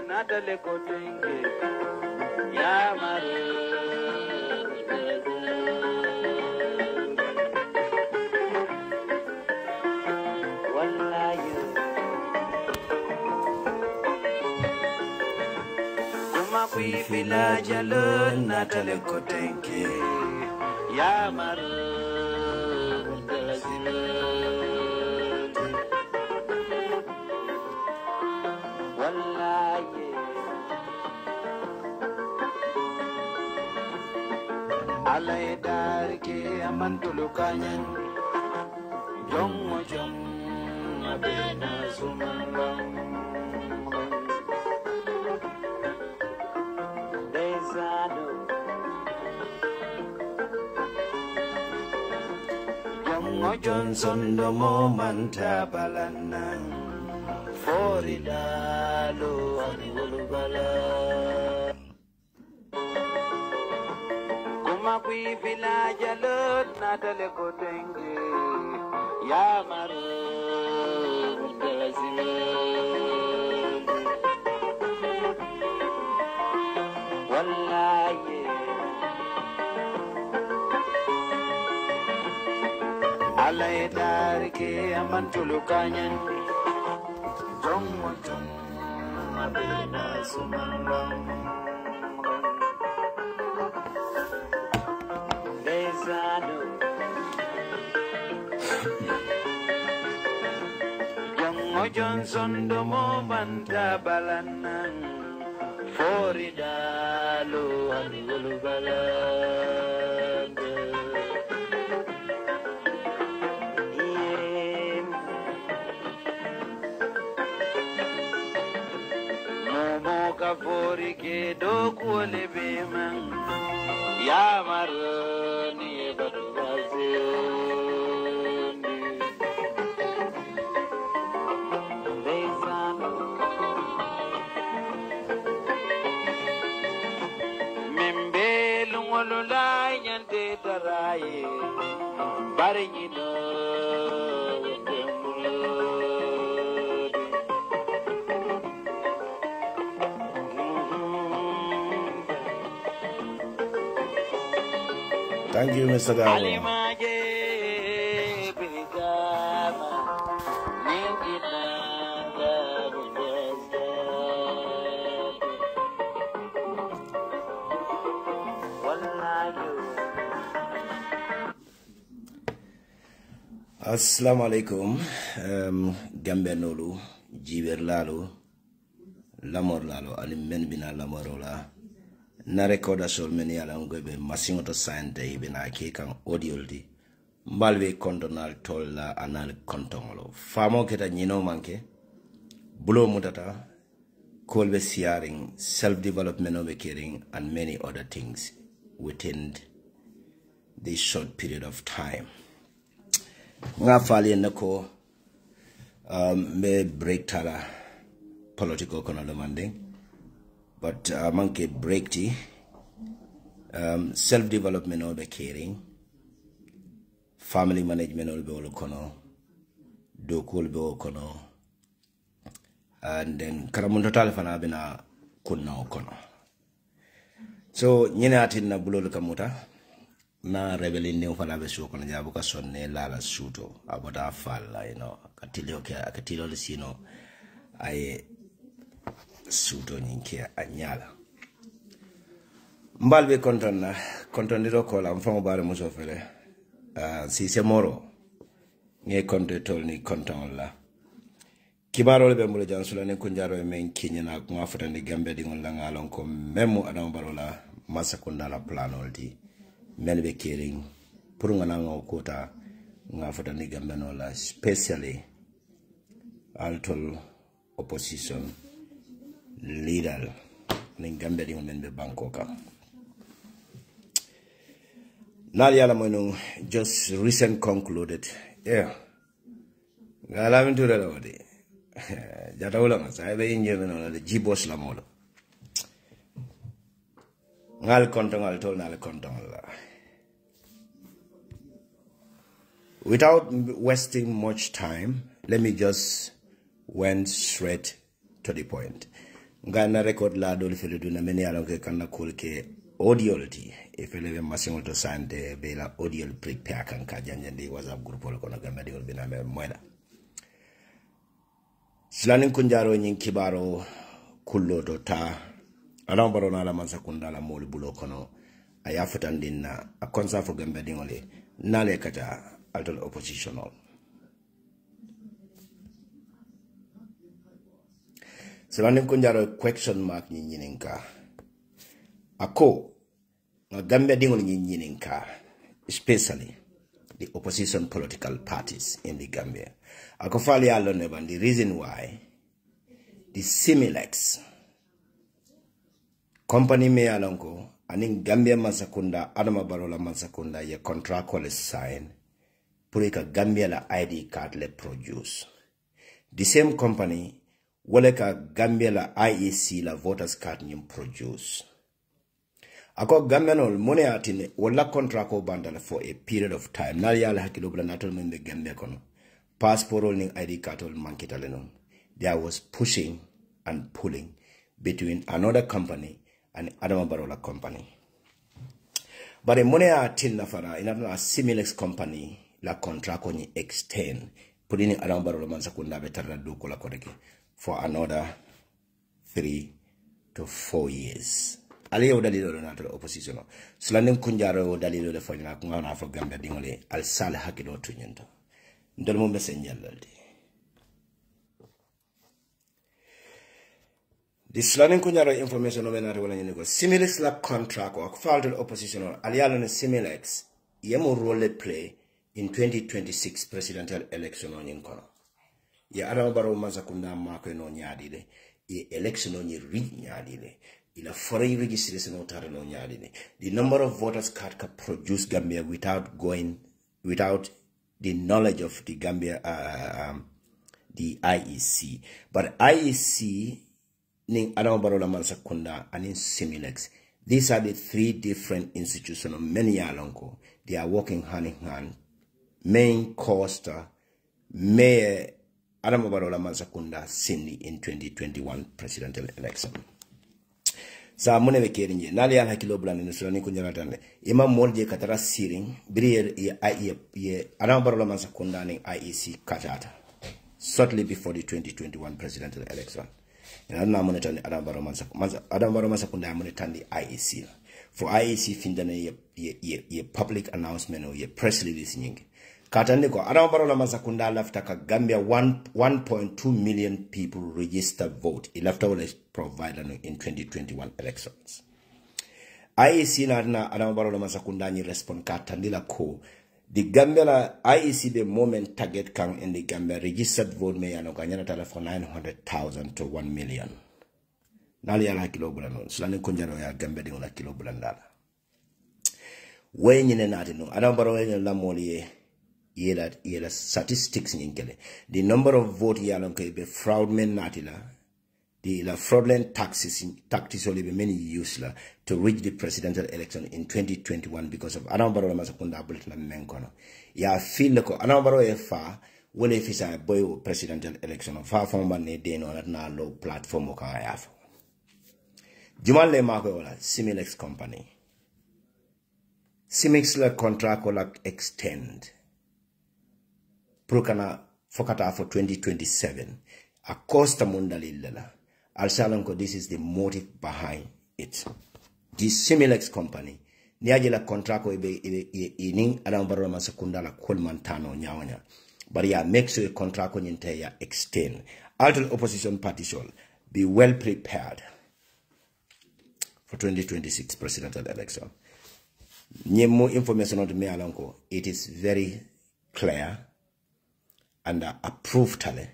natale kotenge ya maru wallahi kuma kuifila jalo natale kotenge ya maru alay darke amantulukanyan jongo jom abena sumangam desado jongo johnson do momanta balanan foridalo anulubala Kui village alone, natale kotenge ya maru 𝒂𝒄𝒄𝒏 wallahi alay darke amantulukanyan jongo jom abena sumangam Johnson do momanta balanan foridalo anulubala momo ka fori ke do 𝒂𝒄𝒄𝒏 man ya maroni 𝒂𝒄𝒄𝒏 Thank you, Mr. Davo. Assalamu alaikum. Gambia nolu, jiber lalo, lamor lalo, alim men bina lamorola. Na recorda sol men yala ngwebe masingoto sante ibina kekan audio di. Mbalwe kontonal tolla anal kontongolo. Famo keta nyino manke, bulo mutata, kolbe siaring, self-development of caring, and many other things within this short period of time. Nga fali nako me break tala political kono demanding, but monkey break ti self development all be caring, family management all be all kono, do kol be all kono, and then karamundo tala fana bina kunna kono. So nyene atin na bulo kamuta. Na rebellion ne fala be so kono jabu ka sonne lala suto abota falla katilio ke akatilo sino ay suto nyinke anyala mbalbe kontondiro ko la mfamo bare muso fele si se moro nge konto tolni konton la kibaro be mbulo jansula ne kunjaro men kinyana ko afutande gambe di ngol la ngalon ko memu adam barola masakunda la planoldi melbe caring pour nga nga kota nga fota ni gambeno la especially altol opposition leader ni gambe di men bankoka nali yala mono just recent concluded ngala mintura la wadi jata wala nga sa be inje meno la jibos la molo ngal konton al tol na le konton la. Without wasting much time, let me just went straight to the point. ngana record la dol fele duna men yalon ke kanna kol ke audiolity e fele be machine to sante be la audio prepare kan ka janjande WhatsApp group ko no Gambia dingol bina me moyla silanin kunjaro nyin kibaro kullo to ta ala baro na la mansa kundala mol bulo kono aya futandinna a konsa fo Gambia dingole nale kata altol oppositional silanin kunjaro question mark nyininka ako na Gambia dingol nyininka especially the opposition political parties in the Gambia. Ako fali alone about the reason why the Similex company me alonko aning Gambia Mansakunda Adama Barola Mansakunda ye contract le sign purika Gambia la ID card le produce. The same company wale ka Gambia la IEC la voters card nyum produce. Ako Gambianol money atine wala contract ko bandala for a period of time. Nali yala hakilo bla natol membe Gambia kono. Passport ning ID card ol mankitale non. There was pushing and pulling between another company and Adama Barola company. But the money atine nafara in a Similex company la contract ko ni extend putting Adama Barola Mansakunda betara do kola koreke for another 3 to 4 years. Ali o dalilo na to opposition sulanen kunjaro o dalilo le fanya ko ngana fo Gambia dingole al sal hakilo to nyento ndol mo mesenjalde the sulanen kunjaro information no menata wala nyene ko Similex la contract o falto opposition ali ala ne Similex yemo role play in 2026 presidential election on kono ya Adama Barrow Mansakunda mako no nyaadile e election on ri nyaadile ila foreign registration otare no nyaadile the number of voters card ka produce Gambia without the knowledge of the Gambia the IEC but IEC ning Adama Barrow Mansakunda and in Similex these are the 3 different institutions of many alonko they are working hand in hand main costa mayor Adama Barrow Mansakunda Cindy in 2021 presidential election. Sa mone be kerinje nali ala hakilo blani no soni ko nyaratande imam molje katara siring biri ye Adama Barrow Mansakunda ning IEC katata shortly before the 2021 presidential election. Na mone tande Adama Barrow Mansakunda mone tande IEC for IEC findane ye public announcement or ye press release nyingi katande ko Adama Barrow Mansakunda lafta ka Gambia 1.2 million people registered vote. He left all provider in 2021 elections. IEC na Adama Barrow Mansakunda ni respond katandila ko the Gambia la IEC the moment target kang in the Gambia registered vote me ano kanyana tala for 900,000 to 1 million. Nali ya la kilo bulano sulani kunjano ya Gambia dingo la kilo bulandala. Wenye nati no Adama Barrow la moli yela statistics nyinkele the number of vote yalon ke be fraudulent natila the fraudulent tactics only be many use la to reach the presidential election in 2021 because of Adama Barrow Mansakunda bullet la menkono ya feel ko Adama Barrow fa wole fisa boy presidential election fa famba ne deno na low platform ko ayafo jumal le mako wala Similex company Similex la contract ko la extend Prokana fokata for 2027. A costa mundalilla. Alsalanko, this is the motive behind it. This Similex company, niajela contracto ining Adama Barrow Mansakunda la kolmantano nyawanya. But ya make sure contracto nyinte ya extend. Alter opposition party shall be well prepared for 2026 presidential election. Nyemo information on the me alanko. It is very clear and approved tale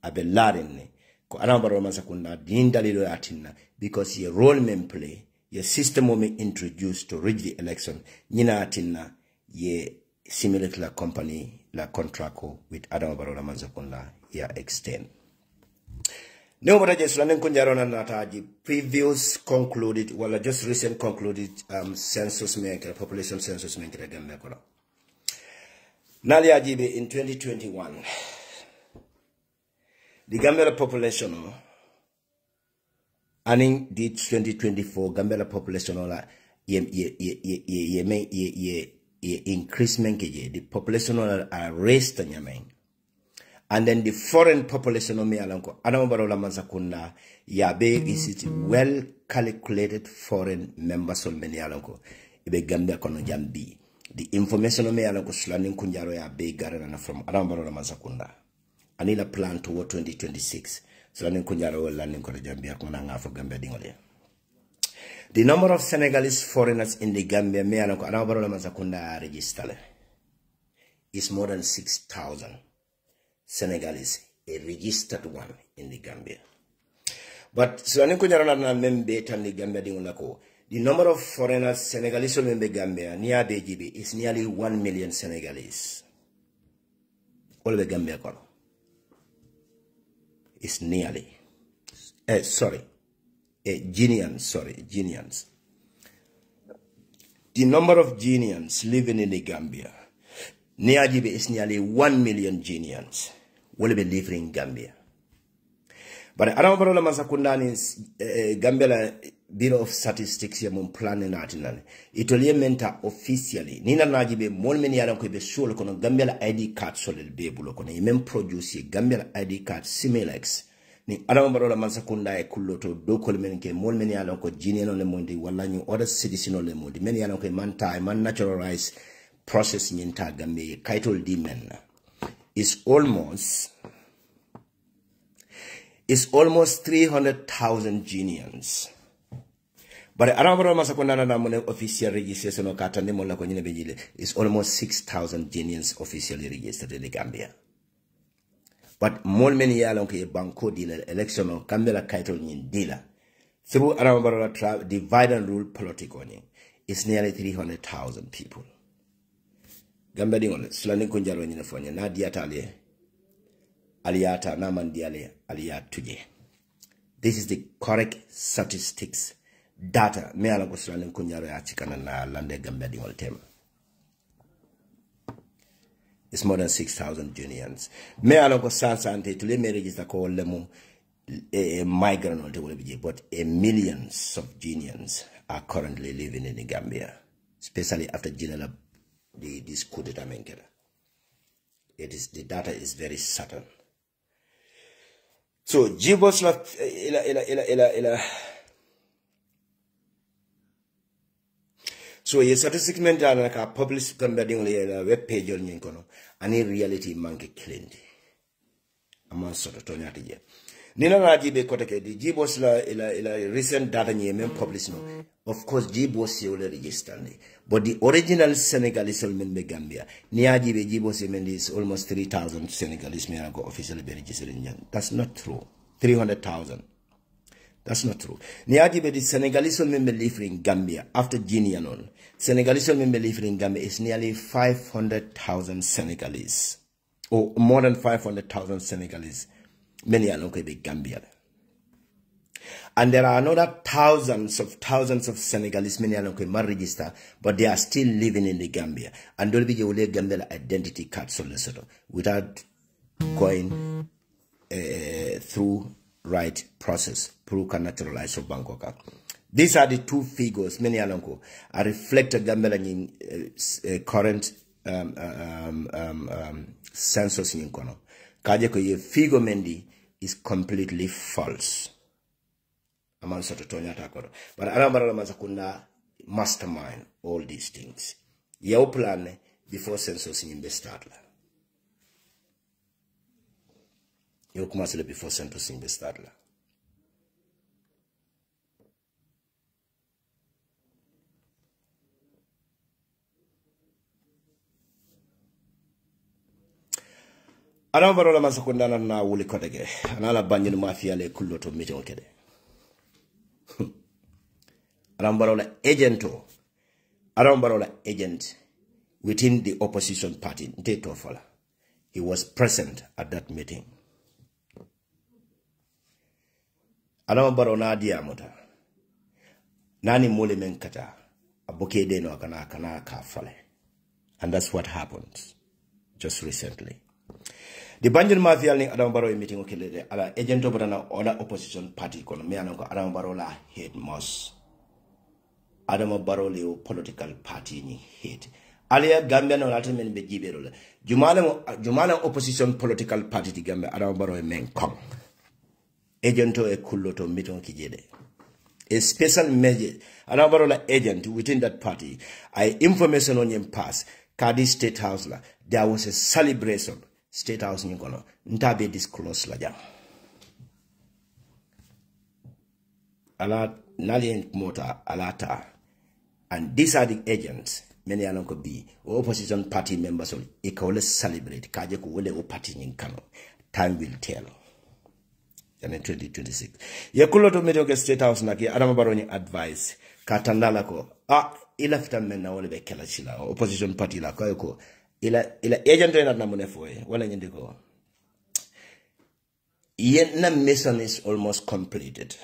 abe ladin ko Adama Barrow Mansakunda din dalilo atinna because ye role men play ye system mo introduced to reach the election nyina atinna ye Similex la company la contract with Adama Barrow Mansakunda ya extend no but just lanen kunjarona nataji previous concluded well just recent concluded census maker population census maker Gambia kono Nali Ajibe in 2021, the Gambia population Aning the 2024 Gambia population ola increasement the population are raised nyameng. And then the foreign population of Mealanko, Adamabarola Mansakunda, Yabe is well calculated foreign members of Mealanko, Ibe Gambia Kono Jambi. The information of Mealanko Slaning Kunjaro Yabe Garana from Adamabarola Mansakunda. Anila plan toward 2026. Slaning Kunjaro landing Kono Jambia Konanga for Gambia Dingole. The number of Senegalese foreigners in the Gambia, Mealanko, Adamabarola Mansakunda are registered. Is more than 6,000. Senegalese, a registered one in the Gambia. But the number of foreigners Senegalese in the Gambia near BGB is nearly 1 million Senegalese. All the Gambia is nearly Guineans. The number of Guineans living in the Gambia near GB is nearly 1 million Guineans. Will be living in Gambia. But Adamabarola Mansakunda Gambia Bureau of Statistics yamon planning atinane. Itoliye menta officially. Nina najibe mol meni yalan ko be sure kono Gambia ID card solel be bulo kono yemem produce Gambia ID card similex. Ni Adamabarola Mansakunda e kulloto do kol men ke mol meni yalan ko jineno le mondi wala ni other citizen le mondi meni yalan ko man time man naturalized process nyinta Gambia kaitol di men. Is almost 300,000 Guineans. But Adamabarola Mansakunda na mone official registration o katande mo la ko nyine bejile is almost 6,000 Guineans officially registered in the Gambia. But more many yalon ke banko dealer election o Gambia kaitol nyin dealer through Adamabarola divide and rule political is nearly 300,000 people. Gambia dingole sulani kunjaro nyine fonya na diata ale aliata na mandiale aliatuje. This is the correct statistics data me ala ko sulani kunjaro ya chikana na lande Gambia dingole tema. It's more than 6,000 Guineans. Me ala ko sansante to le me register ko lemo migrant or but millions of Guineans are currently living in the Gambia, especially after General this coup d'etat menkera. The data is very certain. So Jibos so ye statistics mental ka publish Gambia dingole web page on nkono ani reality manke clean. Ama sort of tonyati je. Nina na jibe koteke di Jibos la recent data nye men publish no. Of course Jibos ye ole register ni. But the original Senegalese men be Gambia. Nia jibe Jibos men is almost 3,000 Senegalese men go officially be registered in Jan. That's not true. 300,000. That's not true. Nia jibe the Senegalese men be living in Gambia after Guinea on. Senegalese men be living in Gambia is nearly 500,000 Senegalese. Or more than 500,000 Senegalese. Many are located in Gambia. And there are another thousands of Senegalese, many are located in register, but they are still living in the Gambia. And they'll be able to Gambia identity card solicitor without going through right process, through naturalized of Bangkok. These are the two figures, many are located, are reflected Gambia in current census in Kono. Kajeko ye figure mendi is completely false. Aman soto tonya takoro. But Adamabarola Mansakunda mastermind all these things. Yao plan before census in start la. Yao kumasile before census in start la. Adamabarola Mansakunda na wuli kodege. Anala banjinu mafia le kulloto meeting kede. Adamabarola agent within the opposition party. He was present at that meeting. Adamabarola diamuta. Nani mole menkata. Aboke deno kana ka fale. And that's what happened just recently. The Banjul Mafia ni Adam Barrow meeting okele ala agent of an other opposition party kono me anako Adam Barrow la hate most. Adam Barrow leo political party ni hate. Alia Gambia no latin men be jiberole. Jumala opposition political party di Gambia Adam Barrow men kong. Agento e kuloto meeting kijede. A special measure Adam Barrow la agent within that party. I information on him pass. Kadi State House la. There was a celebration. State House ni kono. Ntabe disclose la jam. Ala nalien mota alata. And these are the agents. Many are not be opposition party members. They can always celebrate. Kaje ko wale o party ni kano. Time will tell. In 2026. Yakulo to medio ke State House na ki Adama Barrow ni advice. Katandala ko. Ila fita mena wale be kela chila. Opposition party la ko ila agent na namune foye. Wala nyende ko. Yena mission is almost completed.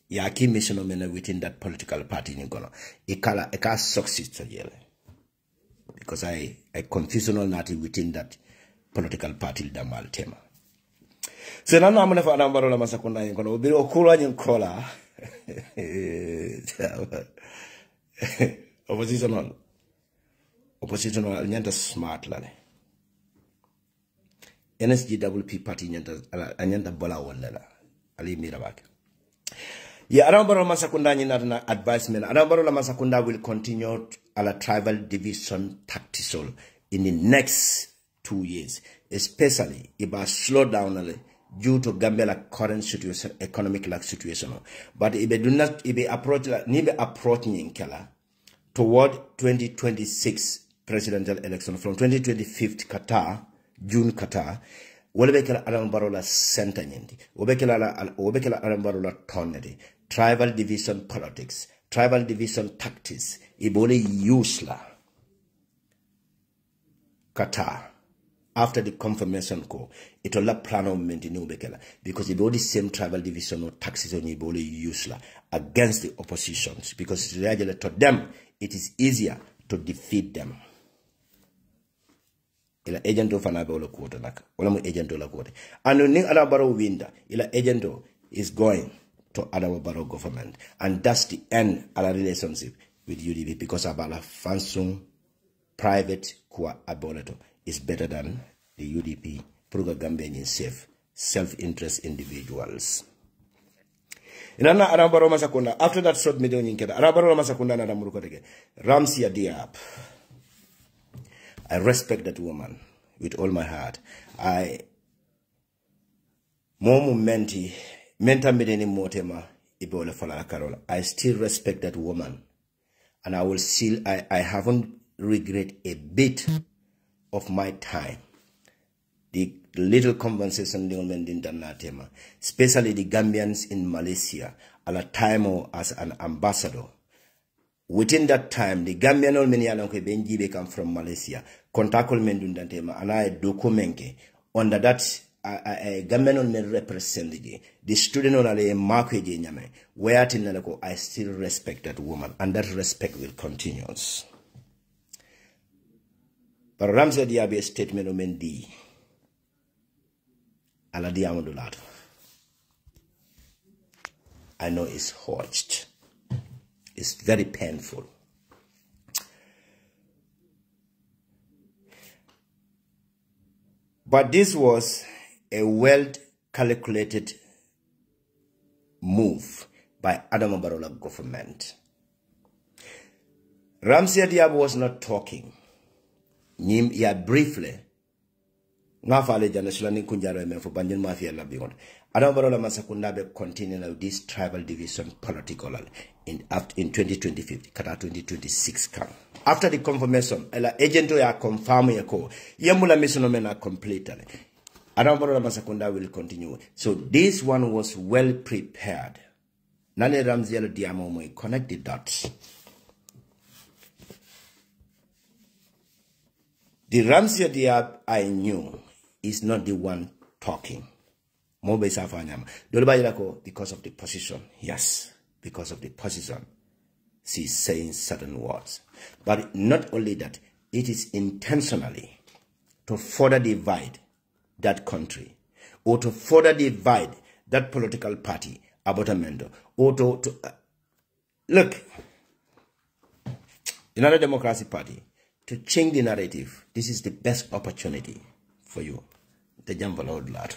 Ya key mission omena within that political party ni kono. Eka succeed to yele. Because I confusional nati within that political party damal tema. So nana amune fa Adama Barrow la masakunda ni kono. Obiri okula ni kola. Oppositional nyanta smart lale. NSGWP party nyanta bola wala ali mirabak. Yeah, Adama Barrow masakunda nyina advisement. Adama Barrow la masakunda will continue ala tribal division tactical in the next 2 years, especially if I slow down due to Gambia current situation, economic situation. But if they do not, if they approach approaching Kela toward 2026 presidential election from 2025 Qatar, June Qatar, Wobekela Adama Barrow la center nyendi, Wobekela Adama Barrow la tonedi, tribal division politics, tribal division tactics, Ibole usela Qatar. After the confirmation call, it will not plan on maintaining Ubekela because it the same tribal division or taxes on Ibole usela against the oppositions because to them it is easier to defeat them. Ila agento fana be wala kuota naka wala mo agento la kuota and ning Adama Barrow winda ila agento is going to Adama Barrow government and that's the end of our relationship with UDP because abala fansung private kwa aboleto is better than the UDP Pruga Gambian safe self-interest individuals. Inana Adama Barrow masakunda after that short video nyinkeda Adama Barrow masakunda na damuruko tege 𝒂𝒂𝒏𝒂𝒏𝒄𝒐𝒎. I respect that woman with all my heart. I still respect that woman. And I will still, I haven't regret a bit of my time. The little conversation especially the Gambians in Malaysia, at a time as an ambassador. Within that time, the Gambian all many along Benjibe come from Malaysia. Contact mendundantema and I documente under that Gambian all men represent the student on a market nyame where tinalako I still respect that woman and that respect will continue. But Ramsey Diabe statement of Mendi ala diamondulato. I know it's hot. It's very painful. But this was a well-calculated move by Adama Barrow government. Ramsey Diab was not talking. Nim ya briefly. Ngafale jana sulani kunjaro men for banjin mafia la beyond. Adama Barrow masakunda be continue this tribal division political in 2025, kata 2026 come. After the confirmation, ela agento ya confirm yako, yamula mission mena completed. Adama Barrow masakunda will continue. So this one was well prepared. Nane Ramsey Diamo mo connect the dots. The Ramsey Diab I knew is not the one talking. Because of the position. Yes, because of the position. She's saying certain words. But not only that, it is intentionally to further divide that country, or to further divide that political party about a mentor, or to look, another democracy party, to change the narrative. This is the best opportunity for you. The Jambala would lot.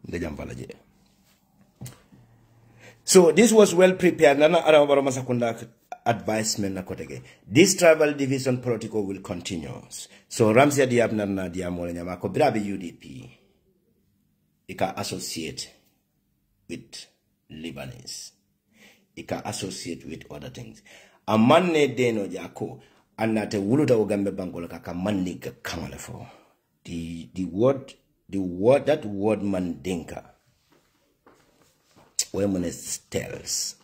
The Jambala. So this was well prepared. Advisement. This tribal division political will continue. So Ramsia Diabna Diamolanyama Kobrabi UDP. It can associate with Lebanese. It can associate with other things. A man ne deno jako anate wuluda ugambe bangola kaka manni kamalefo. The word that word mandinka. Women tells.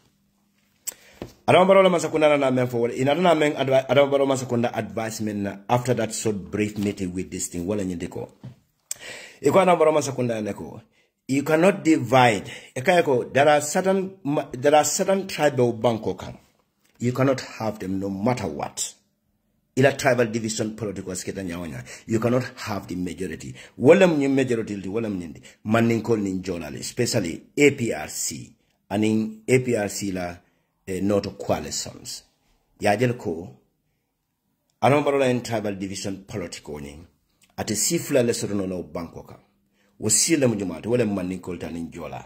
Adambarola Masakunda na men forward. In another men Adambarola Masakunda advisement after that short brief meeting with this thing. Well, in the you cannot divide. There are certain tribal bankokan. You cannot have them no matter what. Ila tribal division political sketanya. You cannot have the majority. Walam new majority walam nindi. Maninkol ninjolali, especially APRC. And in APRC la not coalitions. Yajelko Anambarola in tribal division political ning. At a sifla lesson no bankoka. Was seal them jumat, well maninkol tan ninjola.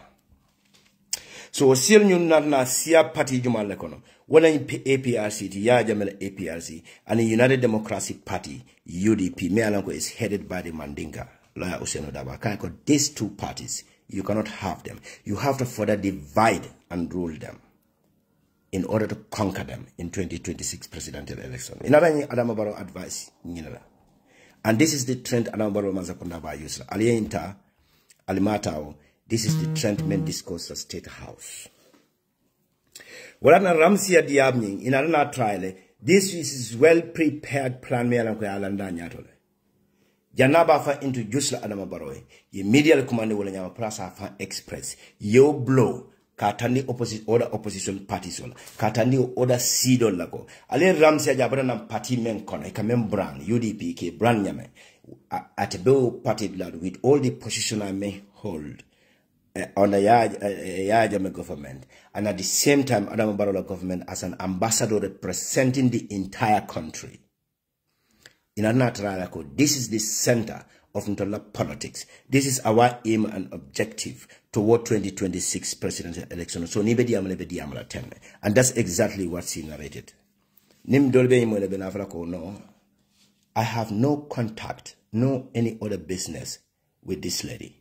So seal new na sia party jumalekono. Well in APRC, ya jamel APRC, and the United Democratic Party, UDP, Mealanko is headed by the Mandinka, lawyer Useno Dabaka. These two parties, you cannot have them. You have to further divide and rule them in order to conquer them in 2026 presidential election. In other Adamabaro advice, and this is the trend Adamabaro Mazakunda by Yusra. Alienta, Alimatao, this is the trend men discuss at State House. Walana Ramsia Diabning in another trial, this is well prepared plan me alanko alanda nyatole. Janaba fa into Jusla Adamabaroy, ye media command wala nyama prasa fa express, yo blow, katani opposite other opposition parties wala, katani other seedol lako. Ale Ramsia Jabana nam party men kona, ikamem brand, UDP ke brand nyame, at a bill party blood with all the position I may hold. On the Yajame government, and at the same time, Adama Barola government as an ambassador representing the entire country. In another, this is the center of Ntola politics. This is our aim and objective toward 2026 presidential election. So, and that's exactly what's narrated. No, I have no contact, no any other business with this lady.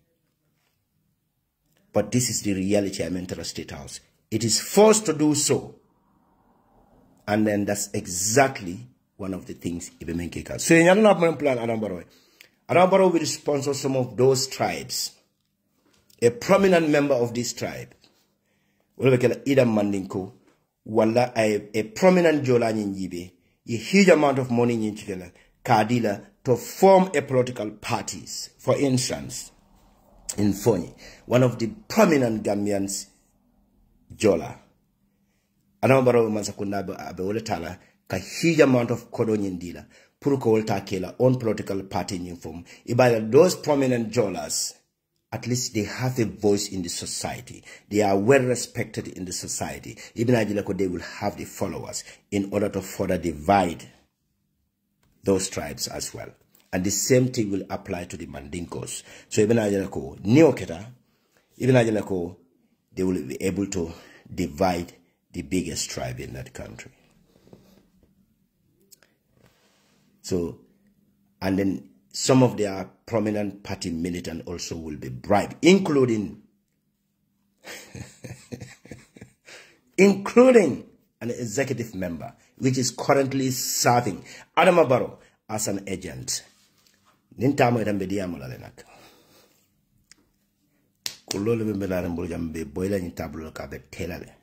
But this is the reality I'm entering the State House. It is forced to do so. And then that's exactly one of the things Ibemenkeka. So in another plan, Adambaro will sponsor some of those tribes. A prominent member of this tribe, Ida Mandinko, wala a prominent Jola Nyibe, a huge amount of money in Chikela, Kadila, to form a political parties. For instance, in Foni, one of the prominent Gambians, Jola. Anambaro Masakunda Abeoletala, ka huge amount of Kodonyin dealer, Puruko Takela, own political party in form. Ibaya, those prominent Jolas, at least they have a voice in the society. They are well respected in the society. Even Ajilako, they will have the followers in order to further divide those tribes as well. And the same thing will apply to the Mandinkos. So even Ajalako, Neoketa, even Ajalako, they will be able to divide the biggest tribe in that country. So, and then some of their prominent party militant also will be bribed, including including an executive member, which is currently serving Adama Barrow as an agent. Nintamo itambedia mulalenak. Kulolo bembelare mboljambe boila ni tablo kabe telale.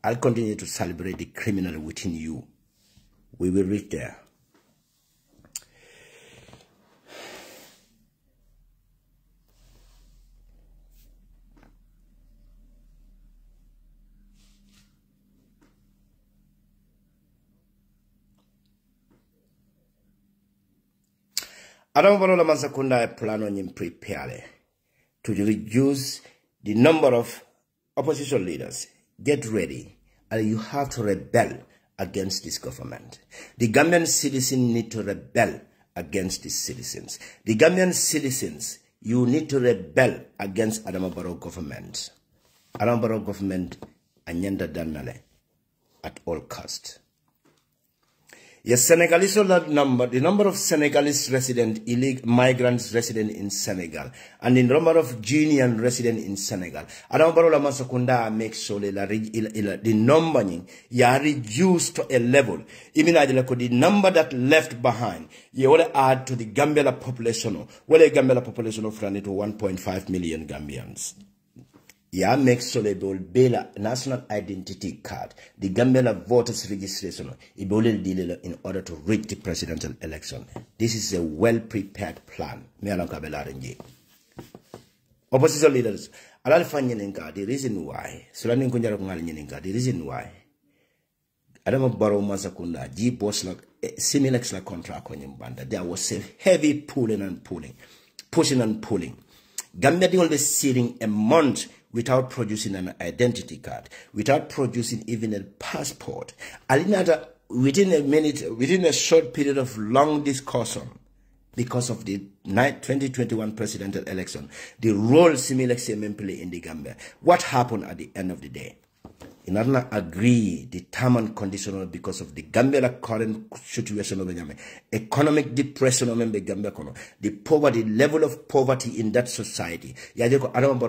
I'll continue to celebrate the criminal within you. We will reach there. Adama Barrow 𝒂𝒂𝒂𝒂 plan on prepare to reduce the number of opposition leaders. Get ready, and you have to rebel against this government. The Gambian citizens need to rebel against these citizens. The Gambian citizens, you need to rebel against Adama Barrow government. Adama Barrow government, anyanda danale at all cost. Yes, Senegalese the number of Senegalese migrants resident in Senegal, and the number of Guinean resident in Senegal. Adama Barrow 𝒂𝒂𝒂𝒂 makes sure the number ya reduced to a level. Even the number that left behind, you want to add to the Gambia population. Well, the Gambia population of to 1.5 million Gambians. Ya make sure the national identity card, the Gambia voters registration, in order to reach the presidential election. This is a well-prepared plan. Opposition leaders, the reason why, the reason why, Adama Barrow 𝒂𝒂𝒂𝒂 boss similar contract on banda. There was a heavy pushing and pulling. Gambia did always sitting a month without producing an identity card, without producing even a passport. Within a short period of long discussion, because of the 2021 presidential election, the role 𝒂𝒊𝒏 play in the Gambia. What happened at the end of the day? In order to agree, determined conditional because of the Gambia current situation of the economic depression of the Gambia, the poverty, level of poverty in that society. Adama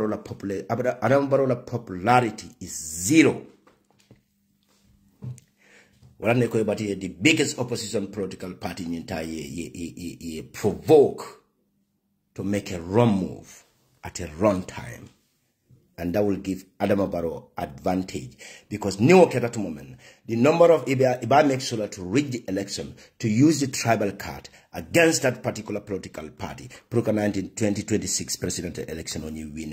Barrow popularity is zero. The biggest opposition political party in entire provoke to make a wrong move at a wrong time. And that will give Adama Barrow advantage. Because at that moment, the number of Iba makes sure to reach the election, to use the tribal card against that particular political party. Proka 2026 presidential election on you win.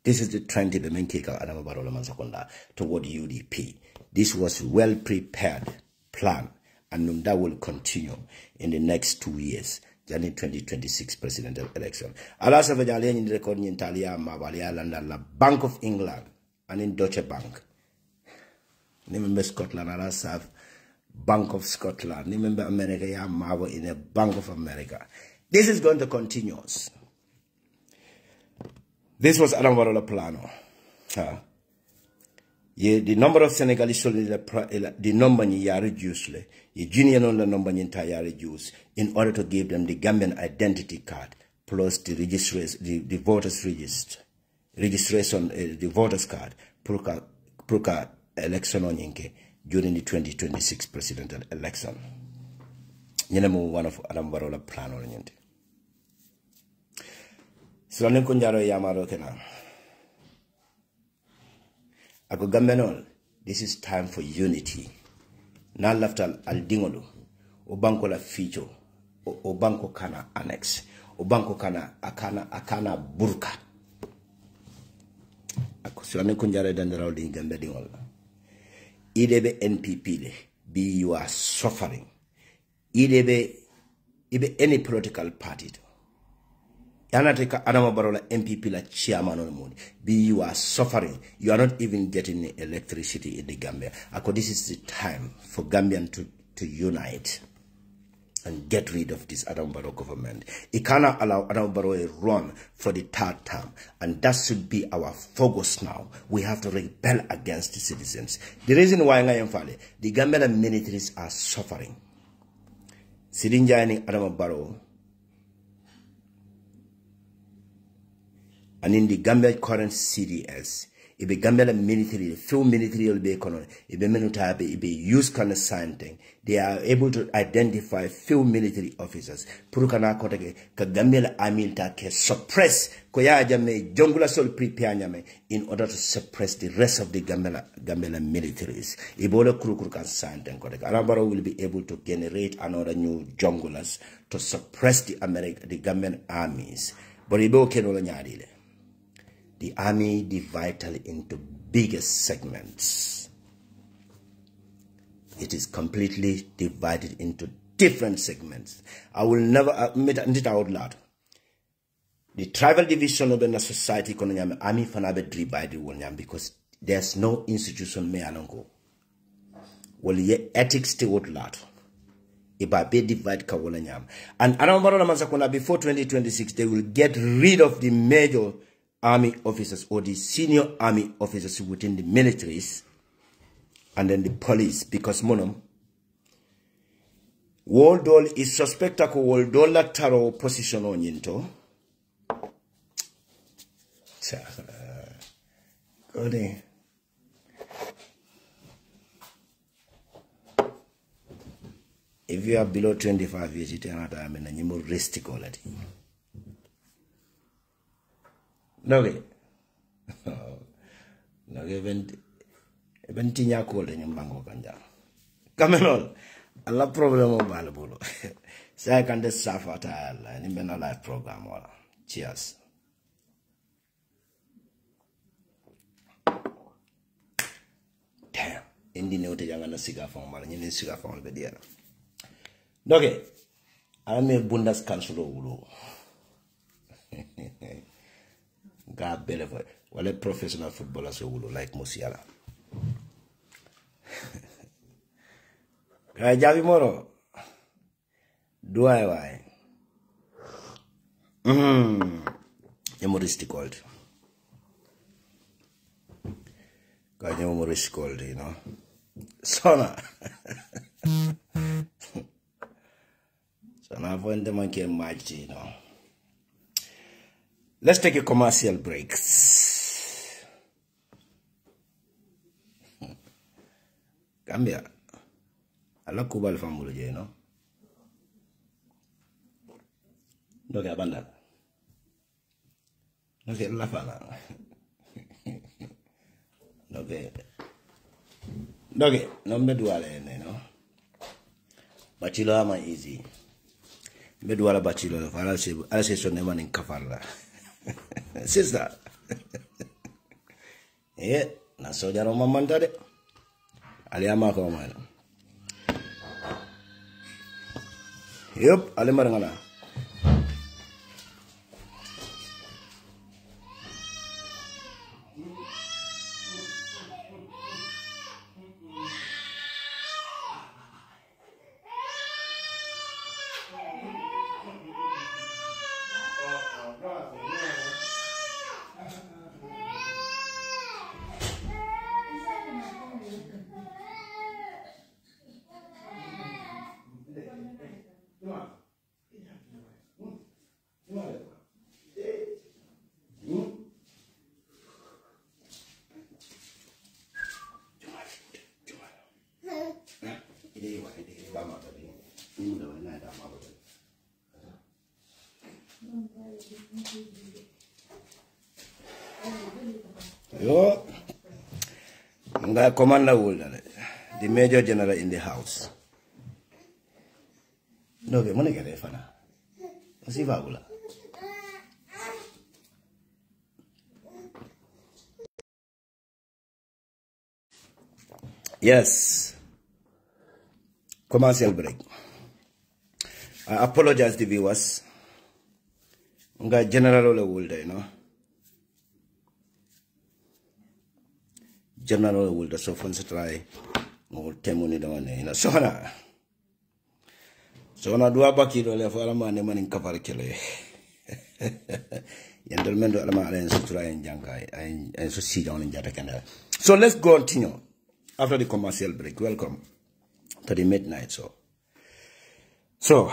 This is the trend of the main kicker Adama Barrow 𝒂𝒂𝒂𝒂 toward UDP. This was well prepared plan, and that will continue in the next 2 years. Janneh 2026 presidential election. Allah savajale in record in Italia, Mabalia, la Bank of England, and in Deutsche Bank. Remember Scotland, Allah serve Bank of Scotland. Remember America, ya Marvel in a Bank of America. This is going to continue. This was Adama Barrow plano. The number of Senegalese the number you reduced. The junior number you reduced in order to give them the Gambian identity card plus the registration, the voters registration, the voters card, proka election on yinke during the 2026 presidential election. One of Adama Barrow plan on yinte. So kunjaro yamaro kena. Ako Gambianol, this is time for unity. Na laftal al dingolo, o banko la ficho, o banko kana annex, o banko kana akana burka. Ako silame kunjare dandaraw di Gambia dingol. Idebe NPP le, be you are suffering. Idebe any political party. Yanateka Adama Barrow MPP la chairman on the moon. You are suffering. You are not even getting electricity in the Gambia. This is the time for Gambian to unite and get rid of this Adama Barrow government. It cannot allow Adama Barrow a run for the third term. And that should be our focus now. We have to rebel against the citizens. The reason why the Gambian militaries are suffering. Sidinjani Adama Barrow and in the Gambia current CDS, if the Gambia military, few military will be economic, if the military be used kind of thing, they are able to identify few military officers. Purukana kotake ka Gambia army take suppress koya jame jongula sol prepare nyame in order to suppress the rest of the Gambia militaries. Ibola kuru kan thing kotake. Adama Barrow will be able to generate another new junglers to suppress the Gambian armies. But ibo kenola nyadile. The army divided into bigger segments. it is completely divided into different segments. I will never admit it out loud. The tribal division of the society army fanabe divided because there's no institution me alongo. Well, ye ethics to out loud. Iba be divide kawolanyam. And before 2026, they will get rid of the major army officers or the senior army officers within the militaries and then the police, because monum Woldol is suspected ko Woldola taro position on yinto. If you are below 25 years, you cannot have any more risky quality. No, no, even tinya cold in your bango kanja. Come on, a lot problem of valuable. So I can just suffer and even a live program. Cheers. Damn, in the note, you're going to cigar phone, but you need cigar phone with the okay, I'm a Bundas council. God believe well, a professional footballer so like Musiala. Javi Moro. Do I why? Humoristic old. God, humoristic old, you know. Sona. So now when the man can match, you know. Let's take a commercial break. Gambia. Allah kubal famulu je, you know. No ke abanda. No ke lafana. No ke. No ke. No me duale, you know. Bachelor ama easy. Me duala bachelor. I'll say so never in kafala. Sister. Yeah, na soja Roma mandade. Aliama ko man. Yup, ale marangana. Yo, the commander will the major general in the house. No, ke money get fana. Si fabula. Yes. Commercial break. I apologize to viewers. General will, you know. General will so fun try more temuni down, you know. So na dua baki do le fala man man kafar kele. Gentlemen do alama alen sutra en jankai and so sit down in jata kanda. So let's continue after the commercial break. Welcome to the midnight show. So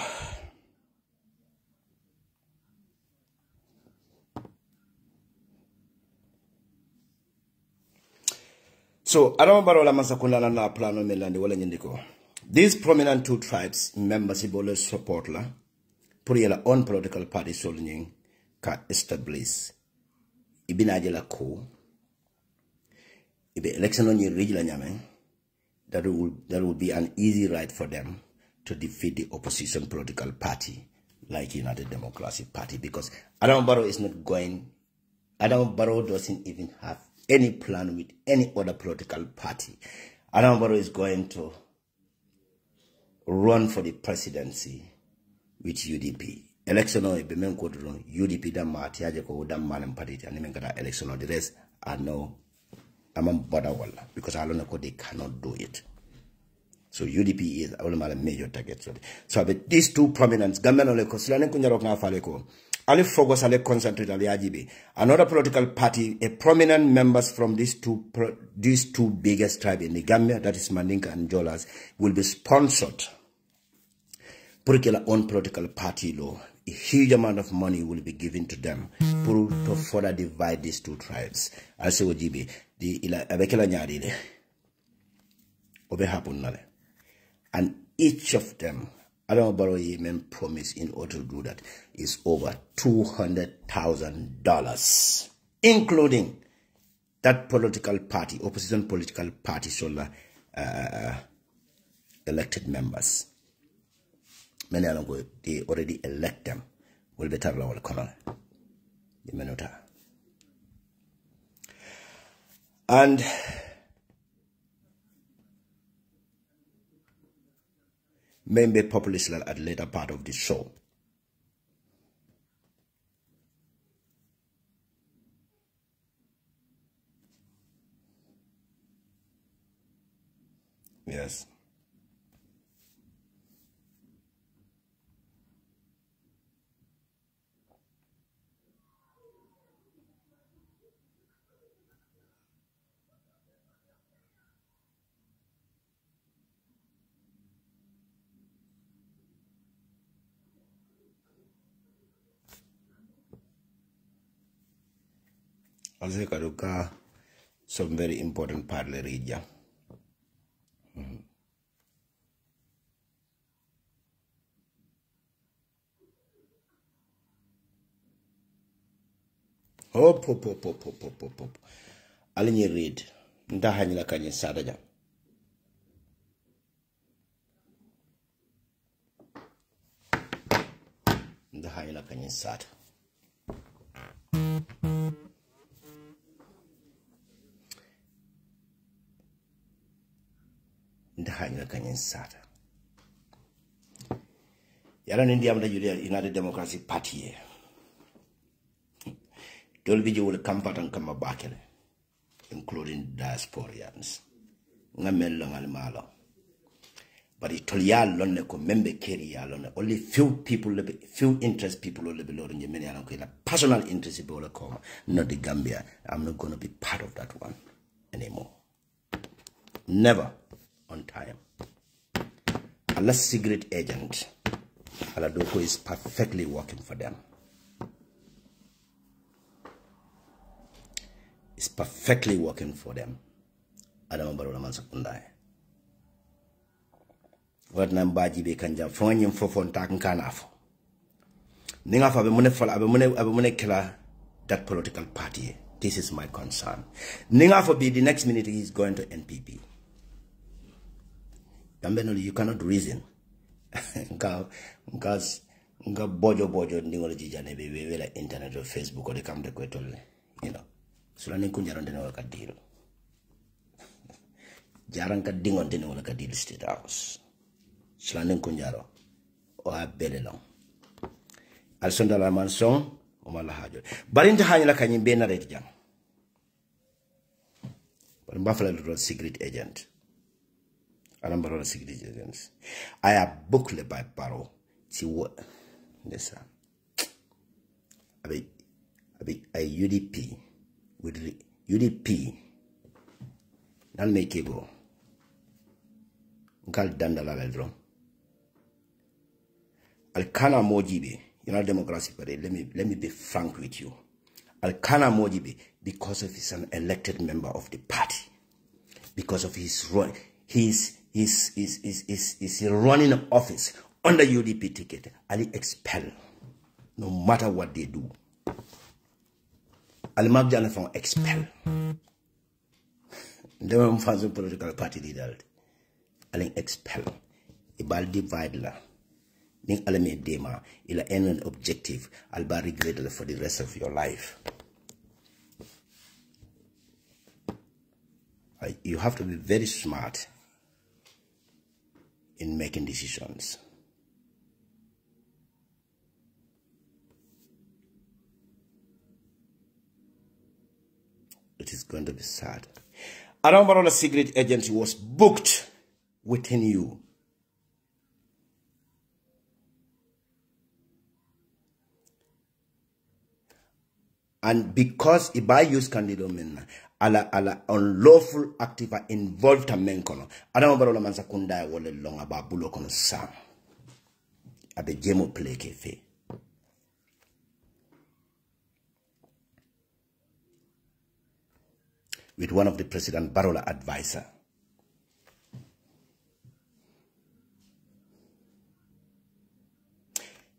these prominent two tribes members of support la pour your own political party solving can establish ibinajela ko ibe election on your regional nyame that will be an easy ride for them to defeat the opposition political party like United Democratic Party, because Adam Barrow is not going. Adam Barrow doesn't even have any plan with any other political party. Adam Barrow is going to run for the presidency with UDP. Election or be men could run UDP dam matiaje ko dam manam party and men got election or the rest I know I'm on border wall because I don't know they cannot do it. So UDP is all my major target. So but these two prominent Gambian ole ko silane kunyarok na fale ko ali focus ale concentrate ali ajibe. Another political party, a prominent members from these two biggest tribes in the Gambia, that is Mandinka and Jolas, will be sponsored. Purikela own political party law. A huge amount of money will be given to them to further divide these two tribes. I say Ojibe, the abekela nyari obe happen nale. And each of them, I don't borrow Yemen promise in order to do that is over $200,000, including that political party, opposition political party, solar elected members. Many of them, they already elect them. Will be terrible or colonel. And maybe populist at the later part of the show. Yes. I'll say Kaduka some very important part of the region. Hop. Alinye read. Ndahanyi la kanye sadaja. Ndahanyi la kanye sada. Ndahanyi la kanye sada. Yala nindi amda United Democratic Party. Dolviji will come out and come back, including diasporians. Ngamel long almalo. But it tolyal lonne ko membe keri alone. Only few interest people only below in Yemeni alone. Personal interest people come, not the Gambia. I'm not gonna be part of that one anymore. Never on time. Unless secret agent, Aladoko is perfectly working for them. It's perfectly working for them. I don't know about Sakundai. What Nambaji be kanja phone for phone taking canaf. Ninga for abemune killer that political party. This is my concern. Ninga for be the next minute he is going to NPP. Gambenoli, you cannot reason. Because bojo ndingoloji Janneh be like internet or Facebook or they come to Kwetole, you know. Sulani kunjaron dene wala kadil. Jarang ka dingon dene wala kadil State House. Sulani kunjaro o abele long. Alsonda la mansong o mala hajo. Barinta hanya la kanyim be na ret jang. But mbafala lo secret agent. Anambaro secret agents. I have booklet by Paro. See what this a UDP. With UDP, I'll make it go. I'll dandala ledro. I'll kana mojibe. You know democracy, but let me be frank with you. I'll kana mojibe because of he's an elected member of the party, because of his run, he's running an office on the UDP ticket. I'll expel, no matter what they do. I'll Janneh from expel. They were a political party leader. I'll expel. I'll divide la. Ning alame dema. I'll end an objective. I'll be regretted for the rest of your life. You have to be very smart in making decisions. It is going to be sad. Adama Barrow's secret agency was booked within you. And because Iba use candidate men, ala unlawful activa involved a men kono. Adama Barrow mansa kunda wole long about bulo kono sang. Abe jemo play kefe. With one of the President Barrow advisor.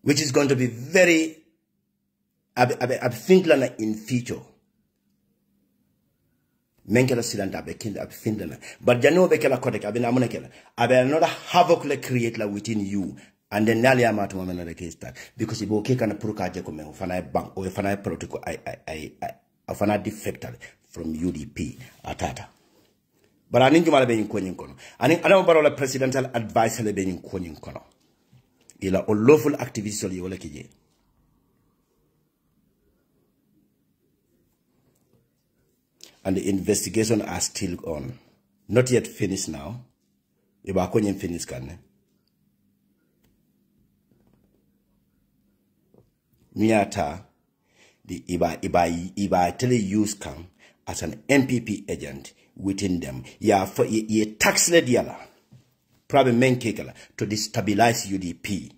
Which is going to be very I think in future. Menkela silanta be kind ab findana. But jano be kela kotek abi na monekela. Abi another havoc le create la within you. And then nali amatu mama na case that because ibo ke kana puruka je ko me fana bank o fana political I fana defected from UDP atata. But I ninju mala be nkonyin kono. Ani Adama Barrow la presidential advisor le be nkonyin kono. Ila unlawful activist li wala kije. And the investigation are still on. Not yet finished now. Iba konyen finish kane. Miata the Iba tele use come as an MPP agent within them. Yeah, for ye tax lediala. Probably main kekala to destabilize UDP.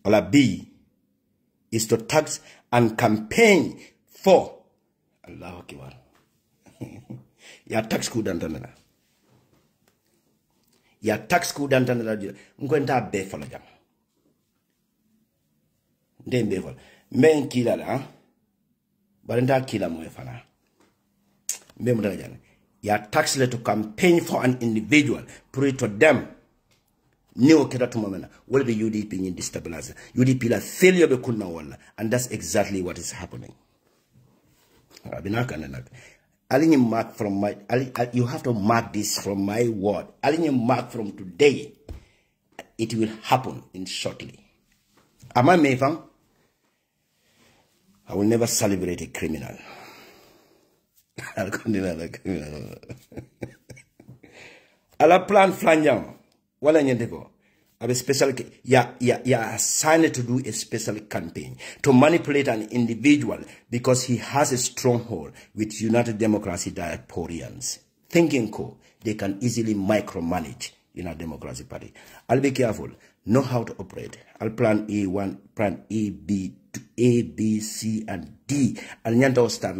Ola B is to tax and campaign for Allah Akbar. Ya tax coup d'antenne. Ya tax coup d'antenne. Ngwenta be fala jam. Ndem be fala. Men kila la. Barenta kila mo fana. Mbe mudala jana. Ya tax le to campaign for an individual. Pray to them. Neo keda to momena. Will be UDP in destabilize. UDP la failure be kunna wala. And that's exactly what is happening. Mark from my you have to mark this from my word. Mark from today. It will happen in shortly. Am I Mefang? I will never celebrate a criminal. I'll continue the criminal. I'll plan flanjam. Wala nyendeko. A special assigned to do a special campaign to manipulate an individual because he has a stronghold with United Democracy diasporians. Thinking they can easily micromanage in a Democracy Party. I'll be careful. Know how to operate. I'll plan A1, plan A, B, A, B, C, and D. I'll nyanta start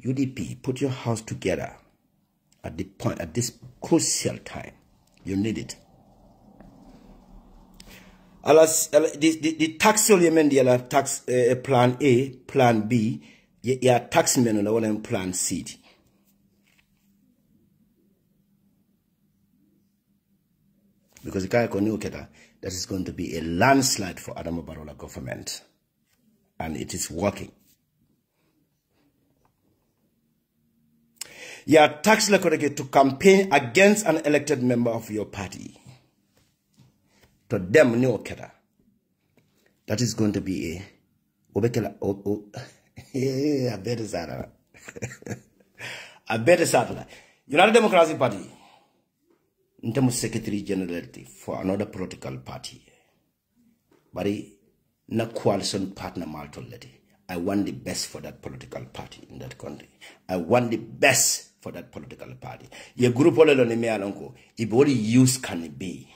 UDP, put your house together at this crucial time. You need it. The tax element tax plan A, plan B, ya tax men on plan C. Because that is going to be a landslide for Adama Barrow government. And it is working. Ya tax to campaign against an elected member of your party. To them new okeda. That is going to be a obekela I better sada. I better sada. United Democracy Party. In terms of Secretary General for another political party. But na coalition partner maltoleti. I want the best for that political party in that country. I want the best for that political party. Your group all on me alonko. If only use can be.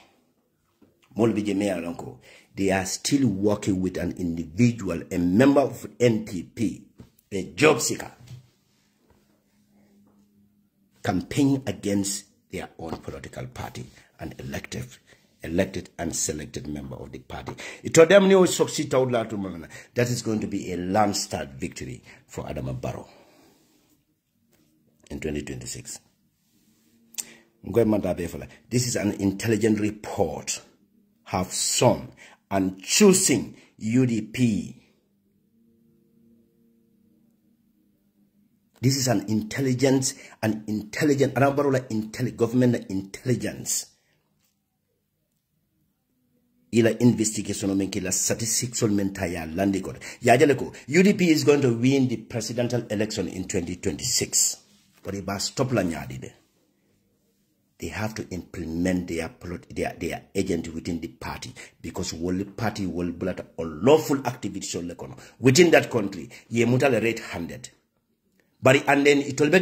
They are still working with an individual, a member of NPP, a job seeker, campaigning against their own political party, an elected and selected member of the party. It told them that is going to be a landslide victory for Adama Barrow in 2026. This is an intelligent report. Have shown and choosing UDP. This is an government intelligence ila investigation menke la statistics mentaya landiko yajaleko UDP is going to win the presidential election in 2026 but if I stop la nyadi they have to implement their agent within the party because the party will blood unlawful activities within that country ye mutale red-handed. But and then it will be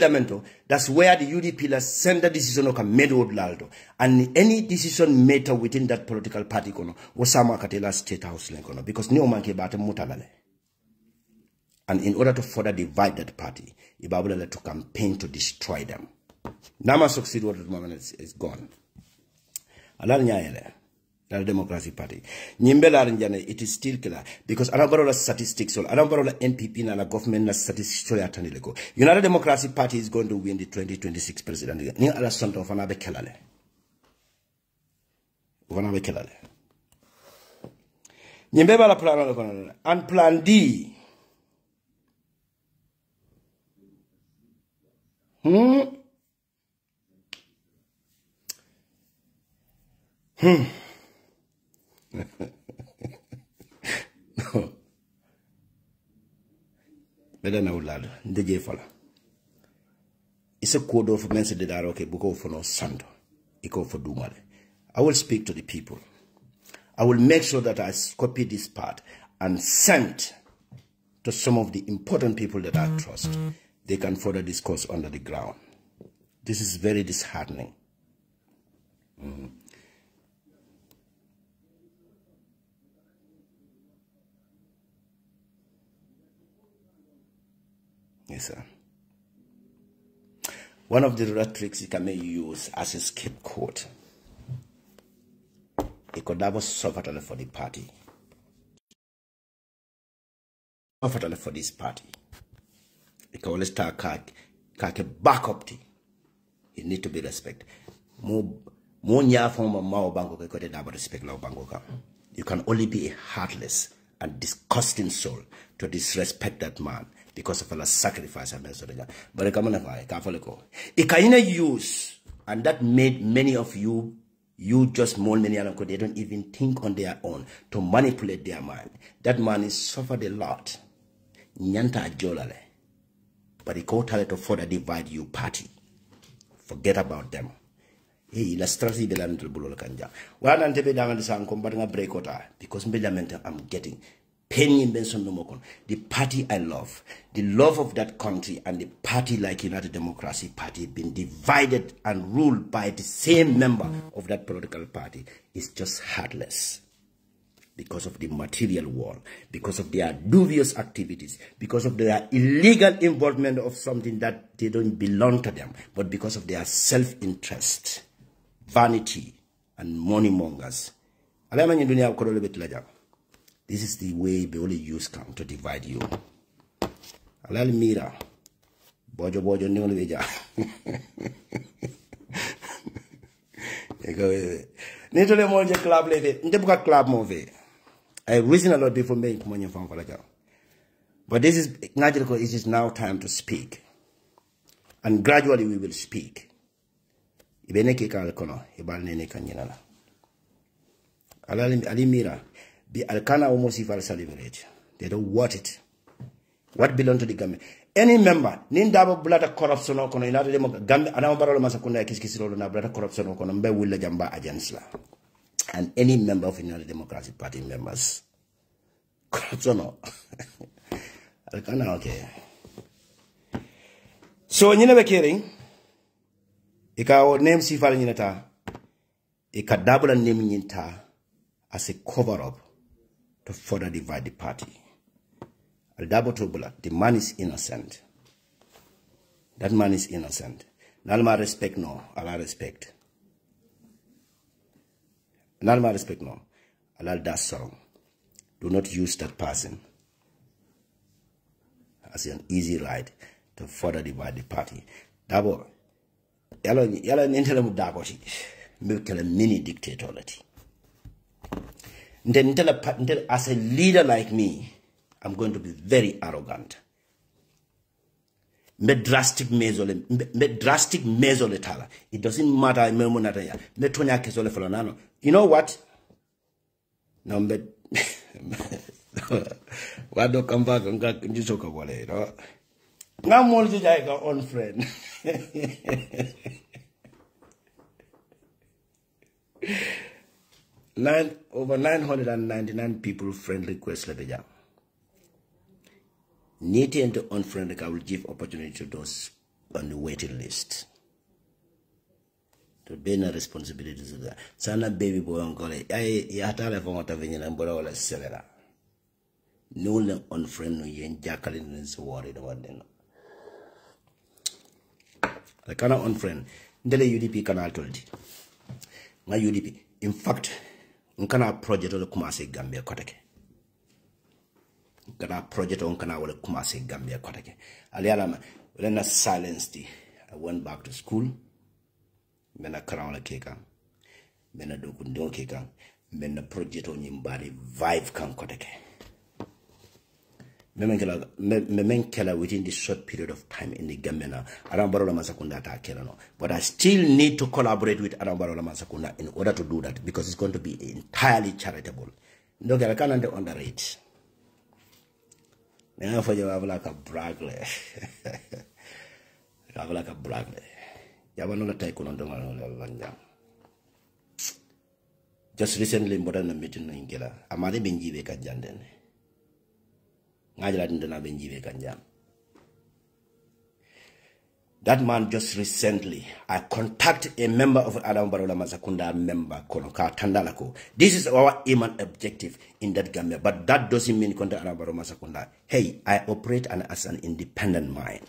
that's where the UDP la send the decision of made laldo and any decision made within that political party kono wasama katela state house kono because no man ke bata mutalale. And in order to further divide that party, ibabula to campaign to destroy them. Nama succeed what the moment is gone. Alal nyayele. The Democratic Party. Janneh, it is still clear because anabaro statistics or anabaro NPP na government na statistics yatanileko. United Democratic Party is going to win the 2026 president. Ni ala sonto fana be kelale. Fana be kelale. Nyimbe bala plan and plan D. No. Better now, lad. Ndeje fala. It's a code of mense de daro ke buko for no sando. Iko for dumale. I will speak to the people. I will make sure that I copy this part and send to some of the important people that I trust. They can further discuss under the ground. This is very disheartening. Yes, sir. One of the rhetorics you can use as a scapegoat. It could have suffered for the party. Suffered for this party. It can always start back up to. It need to be respect. More from Mao Bango respect Lao Bango. You can only be a heartless and disgusting soul to disrespect that man because of a sacrifice. But it can use, and that made many of you just more many they don't even think on their own to manipulate their mind. That man is suffered a lot. Nyanta jolale. But it called to further divide you party. Forget about them. Hey, la strategy de la ntel bulo kanja. Wa nan tebe da ngandi san ko mbadanga breakota because mbedamenta I'm getting pain in Benson Nomokon. The party I love, the love of that country and the party like United Democratic Party been divided and ruled by the same member of that political party is just heartless. Because of the material war, because of their dubious activities, because of their illegal involvement of something that they don't belong to them, but because of their self-interest, vanity, and money mongers. This is the way the only use come to divide you. Alal mira, bojo nyolo veja. Nitole molje club leve, ndebuka club move. I reason a lot before making money from Falaja. But this is natural, it is now time to speak. And gradually we will speak. Ibeneke kalkono, ibalnene kanyinala. Alimira, be alkana almost if I'll celebrate. They don't want it. What belongs to the government? Any member, Nindabo Blata corruption or Kono, United Gambia, Anambaro Masakuna Kiskisro, Blata corruption or Konombe Willa Jamba Agensla. And any member of the United Democratic Party members. Corruption. Okay. So, you never caring. Ika name Sifal Yinata. Ika double name Yinta as a cover up to further divide the party. Al double trouble. The man is innocent. That man is innocent. Nalma respect no. Allah respect. Nalma respect no. Allah that song. Do not use that person as an easy ride to further divide the party. Dabo. Yala nintele dabo shi. Milk mini dictatority. As a leader like me, I'm going to be very arrogant. Me drastic measure letala. It doesn't matter. You know what? Number why do come back and got you talk about it? I'm more like our own friend. Over 999 people friend request letter jam. Neat and unfriendly, I will give opportunity to those on the waiting list. To be no responsibilities of that. Sana baby boy on college. I hatala for what I've and Bora or Severa. No unfriend no yen jackalin is worried about them. I cannot unfriend. Ndele UDP canal told you. My UDP. In fact, nkana project on Kumasi Gambia Kotake. Nkana project on Kana wale Kumasi Gambia Kotake. Alialama, when I silenced it, I went back to school. Mena karawala keka. Mena dokundo keka. Mena project on yimbari vibe kan Kotake. Memenkela within this short period of time in the Gambia now, Arambarola Masakunda Takelano. But I still need to collaborate with Arambarola Masakunda in order to do that because it's going to be entirely charitable. No, I can't underrate. Now for you, I have like a brag. I have like a brag. You have not taken on the just recently, more than a meeting in Gela. I'm already been given a janden. That man just recently, I contacted a member of Adam Barola Masakunda member, Konoka Tandalako. This is our aim and objective in that Gambia, but that doesn't mean contact Adam Barola Masakunda. Hey, I operate as an independent mind.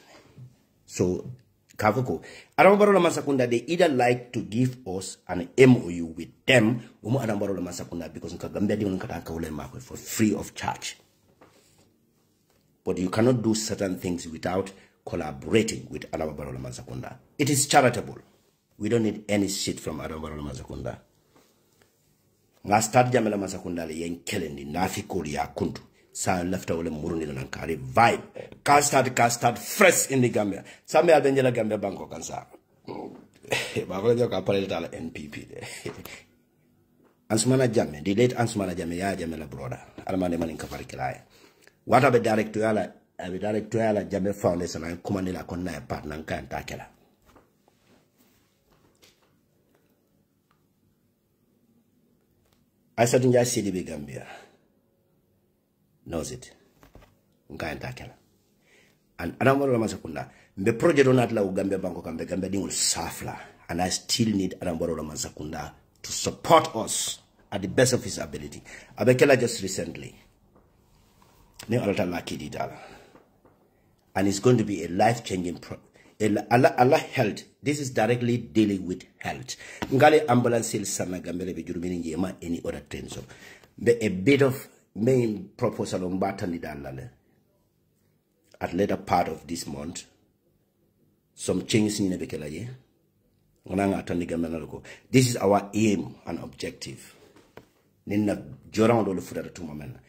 So, Kavuko, Adam Barola Masakunda, they either like to give us an MOU with them, Adam Barola Masakunda, because Gambia didn't for free of charge. But you cannot do certain things without collaborating with Adabarola Masakunda. It is charitable. We don't need any shit from Adabarola Masakunda. Nga start jamela Masakunda le yen kelendi nafi koli ya kuntu. Sa left awole muruni nankari vibe. Ka start fresh in the Gambia. Sa me abenjela Gambia banko kansa. Bakole joka pale tala NPP de. Ansmana Jame, the late Ansmana Jame ya jamela brother. Alamane manin kafari kilaya. What are the director Jame Foundation and Commandila Kona partner and Takela? I said in CDB Gambia knows it. Nka Takela. And Anamoro Masakunda, the project on Atla Gambia Banco Gambia will suffer, and I still need Anamoro Masakunda to support us at the best of his ability. Abekela just recently. And it's going to be a life-changing Allah health. This is directly dealing with health. Ngale ambulance sales sana gambele be jurumini yema any other train so. Be a bit of main proposal on batani dalale. At later part of this month, some changes in the bekelaye. Ngonanga atani gambele loko. This is our aim and objective. Nina jorang dolo fudara tumamena.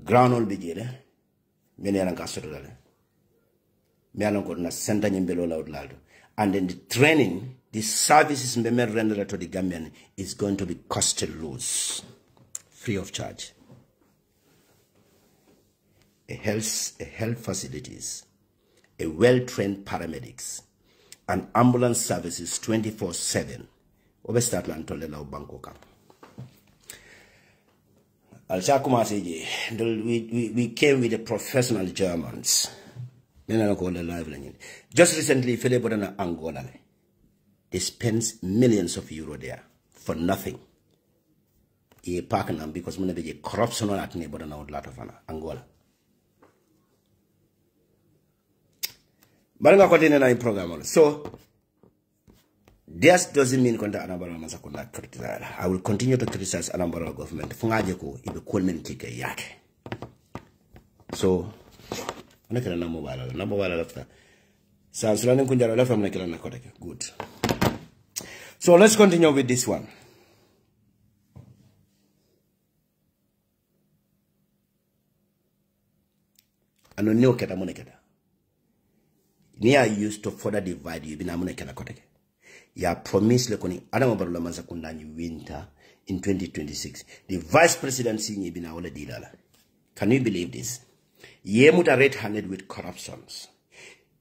Ground all begin, many are castle. Na center below loud. And then the training, the services me rendered to the Gambian is going to be costed loose, free of charge. A health facilities, a well-trained paramedics, and ambulance services 24/7. Obe start land to the Bangkok. We came with the professional Germans. Just recently, Angola. They spent millions of euros there for nothing. Because corruption at Angola. So, this doesn't mean Anambra Masakunda criticize. I will continue to criticize Anambra government. Fungajeko ibe kolmen kike yake. So, unakela na mobile lafta. Sa sulani kunjara lafta unakela na kodeke. Good. So let's continue with this one. Ano neo keta moneketa. Ni I used to further divide you bina monekela kodeke. ya promise le koni adama barola masakunda ni winter in 2026 the vice presidency ni bina wala dilala. Can you believe this? Yemuta red-handed with corruptions.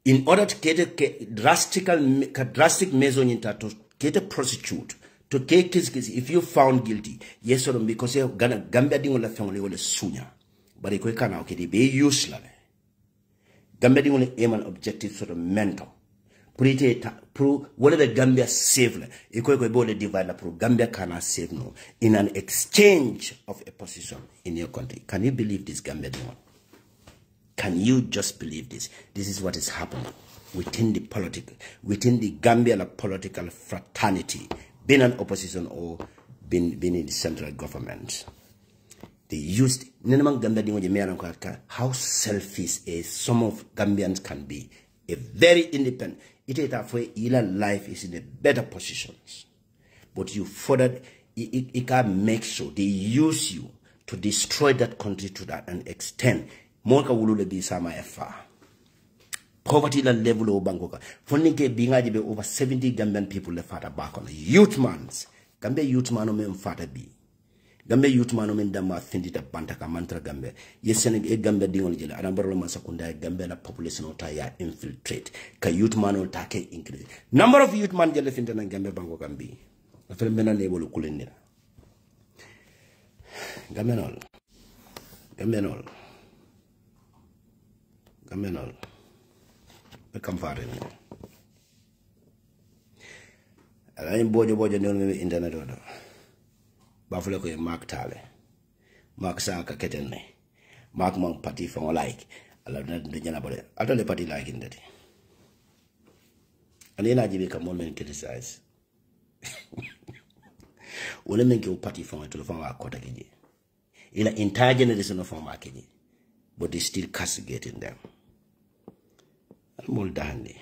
In order to get a drastic measure to get a prostitute, to take his case, if you found guilty, yes or no, because Gambia didn't la family will sooner. But it can now get be useless. Gambia didn't aim an objective sort of mental. Prove whatever Gambia save, it could be divide prove Gambia cannot save no in an exchange of a position in your country. Can you believe this Gambia one? Can you just believe this? This is what is happening within the Gambia political fraternity, being an opposition or being in the central government. They used how selfish some of Gambians can be. A very independent. Life is in a better positions. But you further, it can make sure they use you to destroy that country to that an extent. Moka wulule bi sama efa. Poverty level of Bangoka. Funike bingaji be over 70 Gambian people left at back on youth mans. Gambia youth man omen fata bi. Gambia youth man omen dama findi ta bantaka mantra Gambia. Yesene e Gambia dingol jele anambaro masakunda Gambia la population ota ya infiltrate. Ka youth man ota ke increase. Number of youth man jele finta na Gambia Bango Gambi. Afele mena nebolo kulendira. Gambia nol. Gamenol. Become far in. I'm bojo no internet order. Buffalo ko Mark Tale. Mark Saka Ketene. Mark Monk party from like. I love that the Janabole. I don't the party like in that. And then I give a moment criticize. Will make your party from a to the form of Kotaki. In an entire generation of form but they still castigating them. More dandy.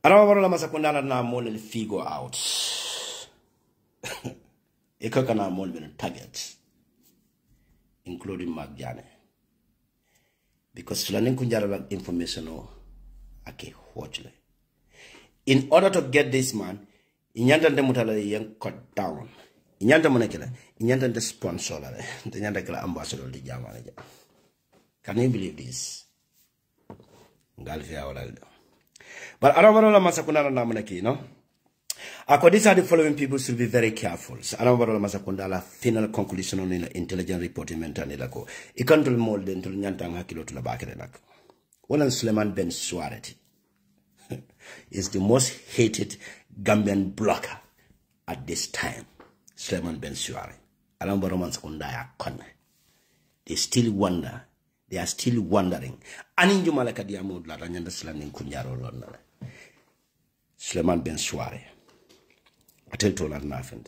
I don't want to masakundana na more figure out. Ekakana more targets, including Janneh. Because Sulanin Kunjara information or ake watchly. In order to get this man, Inyanta Demutala young cut down. Inyanta Monekela, Inyanta the sponsor, the Yandakala ambassador of the Jamanaja. Can you believe this? But I don't want to masakunda na namunaki, no? These are the following people should be very careful. So I don't want to masakunda la final conclusion on the intelligent reporting mentally lako. Ikantul mold into Nyantang Hakilo to the back of the neck. One 𝒂𝒄𝒄𝒏 is the most hated Gambian blogger at this time. 𝒂𝒏𝒏. I don't want to masakunda ya kon. They still wonder. They are still wondering. Aninju malaka diamud la ranyanda slanin kunjaro lonna. 𝒂𝒏𝒏. I tell you nothing.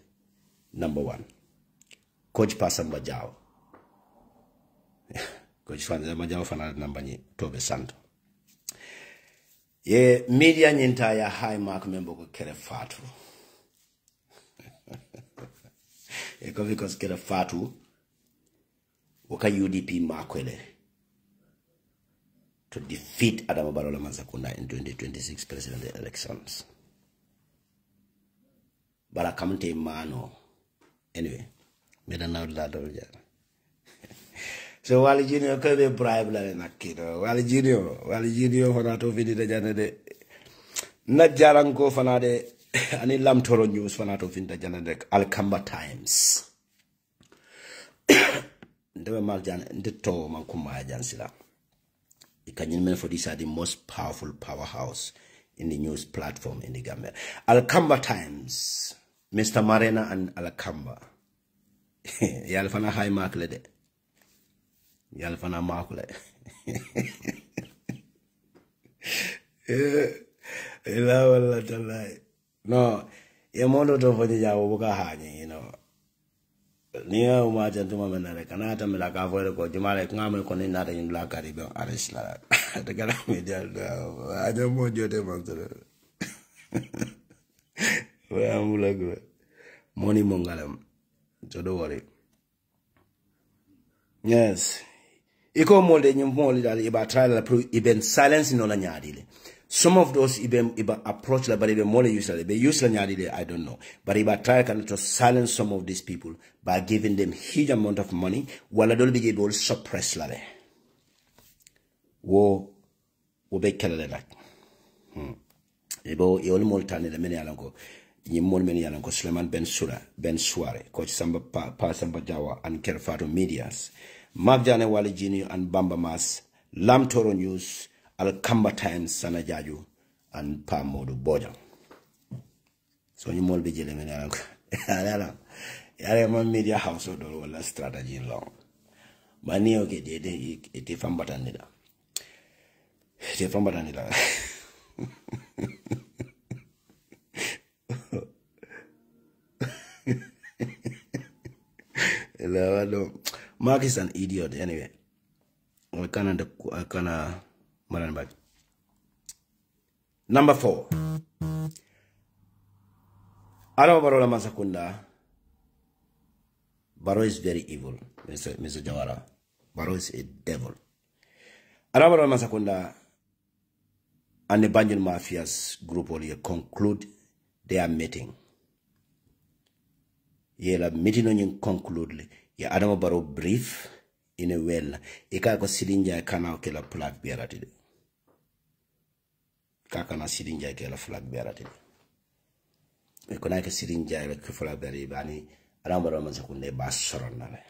Number one, 𝒂𝒄𝒄𝒏𝒔. 𝒂𝒄𝒄𝒏𝒔 fana number ni tobe santo. Ye media nyinta ya high mark member ko kere fatu. Eko because kere fatu. Waka UDP makwele. To defeat Adama Barrow Masakunda in 2026 presidential elections. But I come to mano. Anyway, made an outlet of it. So Wally Junior could be bribe like kid. Wally Junior for not to visit the Janneh. Not Jaranko Fanade, and in Lam Toro News for not to visit the Janneh Alcamba Times. The Maljan, the Toe Mankuma Jansila. The Kenyan men for this are the most powerful powerhouse in the news platform in the Gambia. Alcamba Times, Mr. Marena and Alcamba. Yalfana high mark lede. Yalfana mark lede. No, Yamono to for the Yawoka, you know. Nia umaja tuma menare kanata melaka avoid ko jumale ngame ko ni nata in black Caribbean arrest la the gala media I don't want you to answer where am like money mongalam so don't worry yes iko molde nyum molde dal iba trial la pro even silence no la nyaadile Some of those even approach la but even more use la I don't know. But if try to silence some of these people by giving them huge amount of money, while I don't be able to suppress la. Wo be kala la. Ebo yoli moltani la meni alanko. Yimon meni alanko Suleiman Ben Suare, Coach Samba Pa Samba Jawa and 𝒘𝒄𝒄𝒏 Janneh Wali Junior and Bamba Mas, Lam Toro News, Alkamba Times, Sanajaju, and Pa Modu Bojang. So you more be jelly meni alanko. Yale man media household or wala strategy long. Mani oke ite fambatanida. Ite fambatanida. Mark is an idiot anyway. I kinda back. Number 4. Adama Barrow Masakunda. Barrow is very evil, Mr. Jawara. Barrow is a devil. Adama Barrow Masakunda and the Banjul Mafia's group only conclude their meeting. Yela meeting on you conclude ya Adama Barrow brief in a well. Ika ko silinja kana kela flag bearatide. Kakana silinja kela flag bearatide. Ekona ke silinja ke flag beari bani Adama Barrow Masakunda ba soronale.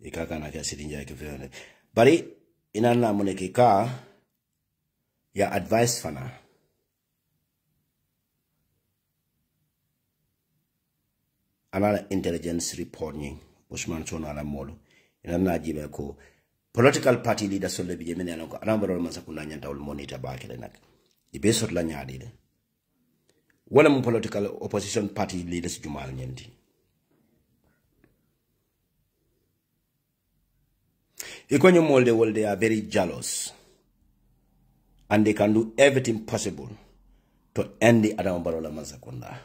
Ika kana ke silinja ke flag. Bari inana moneke ka ya advice fana. Another intelligence reporting Usman Chono ala molo inana jibe ko political party leader solle bi jemene alon ko Adama Barrow Masakunda nyanta ul monitor ba kele nak ibe sot la nyaadi de wala mu political opposition party leaders jumal nyenti ikonyo molde world they are very jealous and they can do everything possible to end the Adama Barrow Masakunda.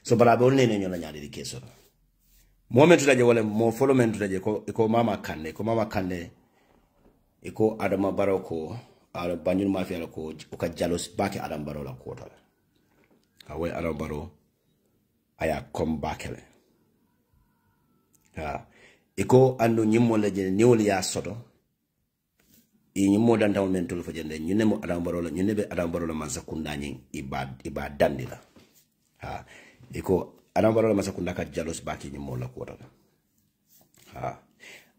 So but I only know nyola nyadi keso. Moment tulaje wale mo follow men tulaje ko mama kande iko Adama Barrow ko ala Banjul Mafia ko uka jealous back Adama Barrow la kota. Awe Adama Barrow aya come back le. Iko ando nyimo leje niwoli ya soto. Nyimo dan taw men tul fa jende nyune mo Adama Barrow la nyune be Adama Barrow la Masakunda nyi iba dandila. Iko Adama Barrow Masakunda ka jealous baki ni mola kota.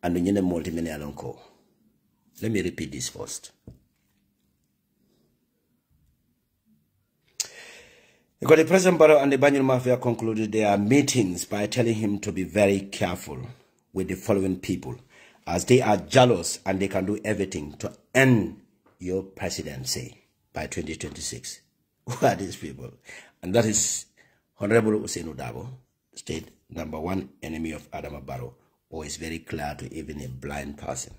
And nyene multi many alonko. Let me repeat this first. Because the President Barrow and the Banjul Mafia concluded their meetings by telling him to be very careful with the following people, as they are jealous and they can do everything to end your presidency by 2026. Who are these people? And that is Honorable Usainu Dabo, state number 1 enemy of Adama Barrow, or is very clear to even a blind person.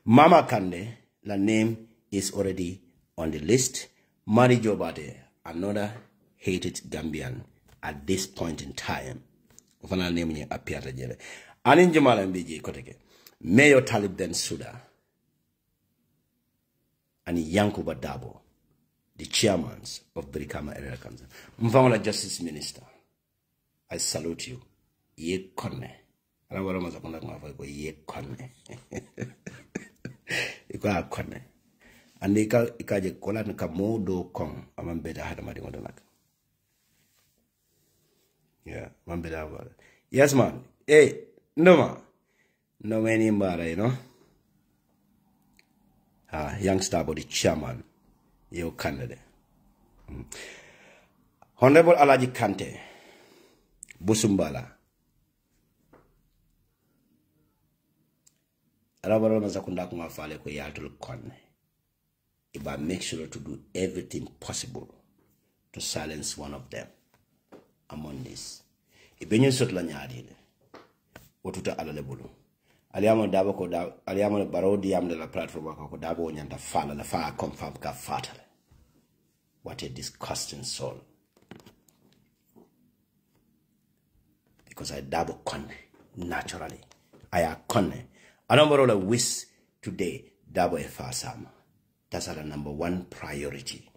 Mama Kande, the name is already on the list. Mari Jobate, another hated Gambian at this point in time. Ufana name ni appear jere. Anin Jamal MBG koteke. Mayor Talib Ben Suda and Yankuba Dabo, the chairmen of Brikama Area Council. Mfangola Justice Minister, I salute you. Ye konne. Anawara mazakunda kumafai ko ye konne. Iko a konne. Andi ikaje kola nika modo kong amambeda hada madi ngodonak. Yeah, mambeda hada. Yes man. Hey, no man. No many mbara, you know. Youngster body chairman. Yo Canada. Honorable Alaji Kante, Busumbala. Arabara Masakunda kuma fale ko yatul konne. Iba make sure to do everything possible to silence one of them among this. Ibenyo sotla nyaadi le. Otuta alalebulu. Aliamo dabo ko da aliamo Barrow diam de la platform ko dabo nyanda fala la fa confirm ka fatale. What a disgusting soul. Because I double conne naturally. I are conne. I don't borrow a wish today, Dabo Efasam. That's our number one priority.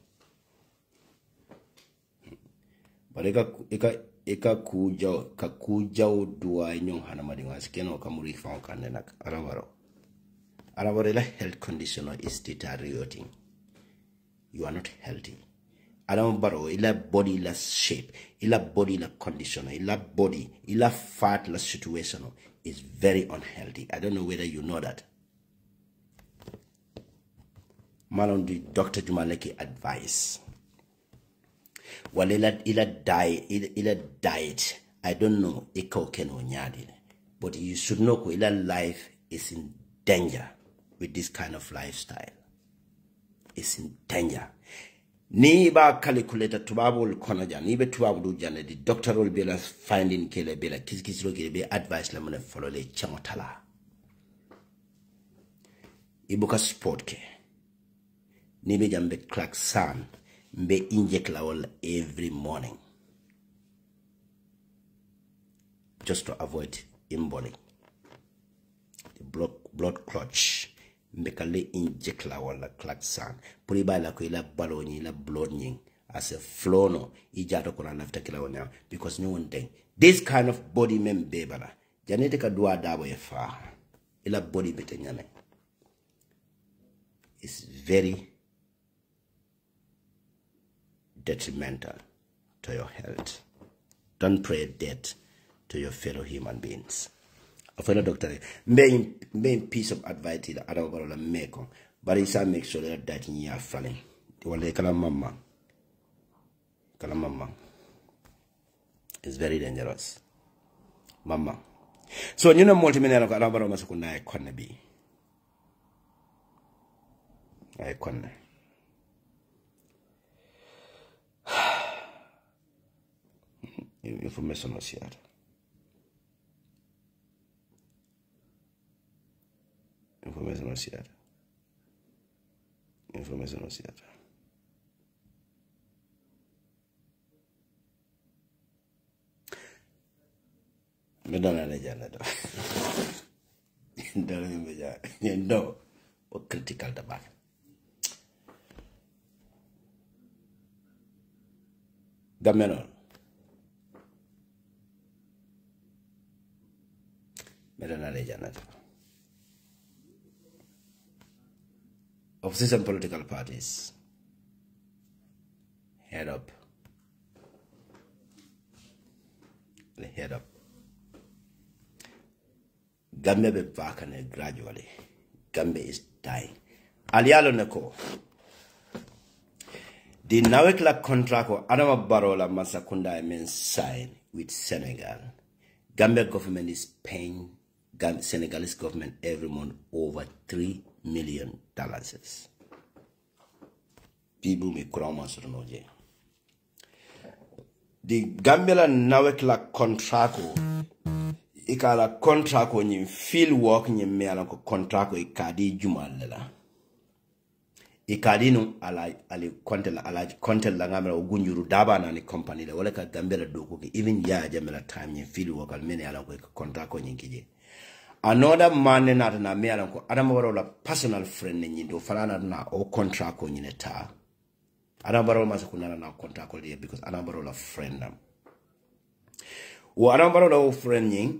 But eka kujao dua inyong hanamadi waskeno kamuri found kanenak arawaro. Arawaro health condition is deteriorating. You are not healthy. Arawaro ila body ila shape, ila body ila condition, ila body, ila fat la situation is very unhealthy. I don't know whether you know that. Malondi Dr. Jumaleki advice. Well, ila diet. I don't know but you should know ila life is in danger with this kind of lifestyle. It's in danger. Ni ba calculator tubabul konaja ni be tubabu jane the doctor will be finding kele be kiskisiro kele be advice la mona follow le chamotala. Ibuka sport ke. Ni be jambe 𝒂𝒄𝒄𝒏 mbe inject lawol every morning just to avoid emboli. The blood clot mbe kale inject lawol la 𝒂𝒄𝒄𝒏 puri ba la ko ila baloni la blood nying as a flow no ijato ko na lafta kila wonya because no one thing this kind of body membe bala genetic adwa dabo efa ila body bete nyame is very detrimental to your health. Don't pray death to your fellow human beings. A fellow doctor, main piece of advice is I don't want to make, but it's a make sure that you are falling. Wale kala mama is very dangerous. Mama. So you know multimillionaire ko arabaro masukuna ekone bi. Ekone. Information was shared. Information was shared. Information was shared. No, what critical the back. Gambia. Opposition political parties, head up. Head up. Gambia be vacant gradually. Gambia is dying. Alialo neko. The Nawekla contract or Adama Barola Masakunda means signed with Senegal. Gambia government is paying Senegalese government every month over $3 million. People may cross the Gambia Nawekla contract ikala contract ni field work ni meala ko contract ikadi jumalela ikadi no ali content la ngamela ugunjuru daba na ni company le wala ka Gambia do ko even ya jamela time ni field work al mene ala ko contract ni kije another man na meala ko adama wala personal friend ni do falana na o contract ko ni ta adama wala masakuna na contract ko because adama wala friend nam wo adama wala friend ni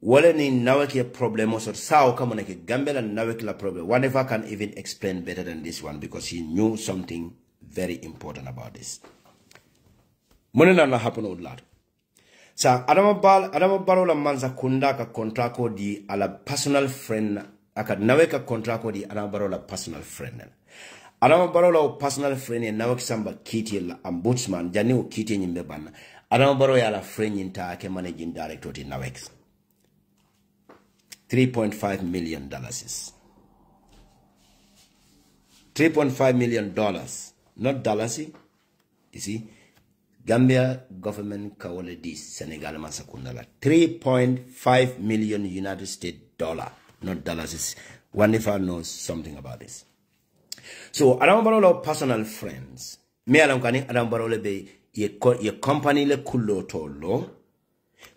wale ni naweki a problem also sao kama nake Gambia naweki la problem. One if I can even explain better than this one because he knew something very important about this. Monena na happen old lad. Sa Adama Baro la manza kunda ka contracto di ala personal friend aka naweka contracto di Adama Baro la personal friend. Adama Baro la personal friend naweki samba kiti la ombudsman jani u kiti nyimbe bana. Adama Baro ya la friend yinta ke managing director di naweki. $3.5 million. $3.5 million, not dollars. You see, Gambia government kawale di Senegal masakundala. $3.5 million United States dollar, not dollars. One if I knows something about this. So, Adambarolo personal friends. Me alam kani Adambarolo be ye company le kulo tolo.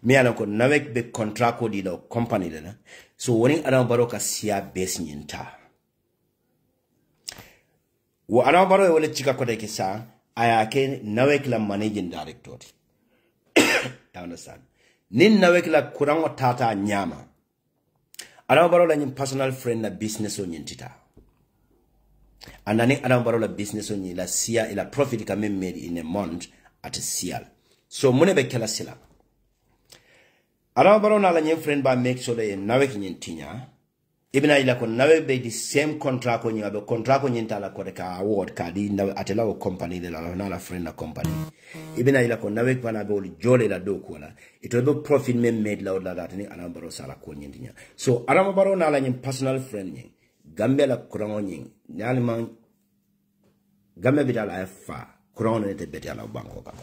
me ala ko nawek be contract ko di la company la so woni Adama Barrow ka siya base nyinta wo Adama Barrow wala chika ko de kisa aya ke nawek la managing director you understand nin nawek la kurango tata nyama Adama Barrow la nyim personal friend na business o nyintita anani Adama Barrow la business o nyi la siya ila profit ka made in a month at sial so mune be kala sila Adama Barrow na la nyim friend ba make sure le nawek nyintinya ibina ila ko nawe be the same contract ko nyabe contract ko nyinta la ko de ka award ka di nawe atela o company de la na la friend na company ibina ila ko nawe pana be oli jole la do ko la ito be profit made la la that ni Adama Barrow sala ko nyintinya so Adama Barrow na la nyim personal friend ni Gambia la kurango nyi nyali man Gambia bi dala fa kurango ne te beti ala banko ka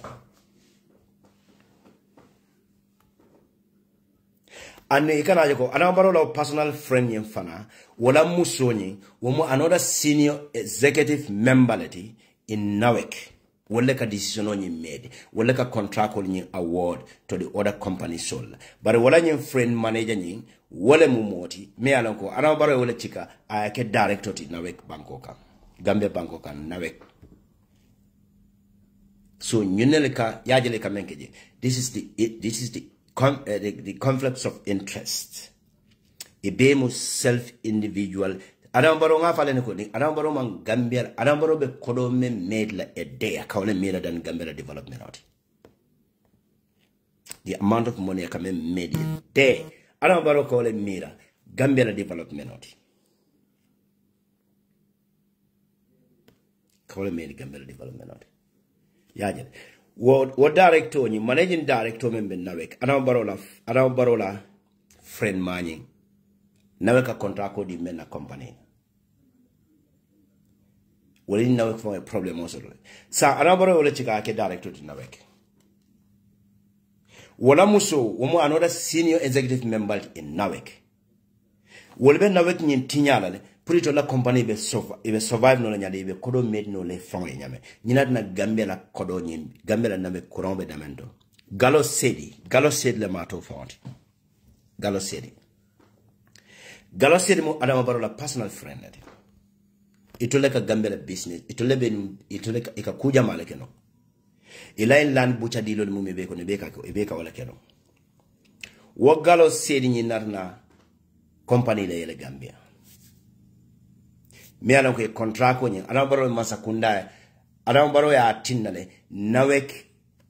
ane ikana jeko Adama Barrow la personal friend yin fana wala musoni womo another senior executive member leti in NAWEC wala ka decision on yin made wala ka contract on yin award to the other company sold but wala yin friend manager yin wala mumoti me alanko Adama Barrow wala chika ayake director ti NAWEC bankoka Gambia bankoka NAWEC so nyunele ka yajele ka menkeje this is the conflicts of interest. Ibemu self-individual. Adama Barrow nga fale niko ni Adama Barrow man Gambia. Adama Barrow be kodo me made la a day. Kaone made than Gambia development out. The amount of money I made a day. Adama Barrow kawle mira Gambia development out. Kawle made Gambia development out. Yajel. What director ni managing director member NAWEC Adama Barrow la friend mani NAWEC a contract ko di men na company wali NAWEC for a problem also sa Adama Barrow wala chika ke director di NAWEC wala muso womo another senior executive member in NAWEC wala be NAWEC nyin tinyala le purito la company be survive no la nyade be kodo made no le fond e nyame nyina na Gambia la kodo nyim Gambia la nabe courant be damendo Gallo Sedi le mato fond Gallo Sedi mo Adama Barrow la personal friend ito le ka Gambia la business ito le ka ikakuja male keno ila in land bucha dilo mu be ko ne be ka wala keno wo Gallo Sedi nyina na company la yele Gambia me alan ko contract ko nyin Adama Barrow masakunda Adama Barrow ya tinnale NAWEC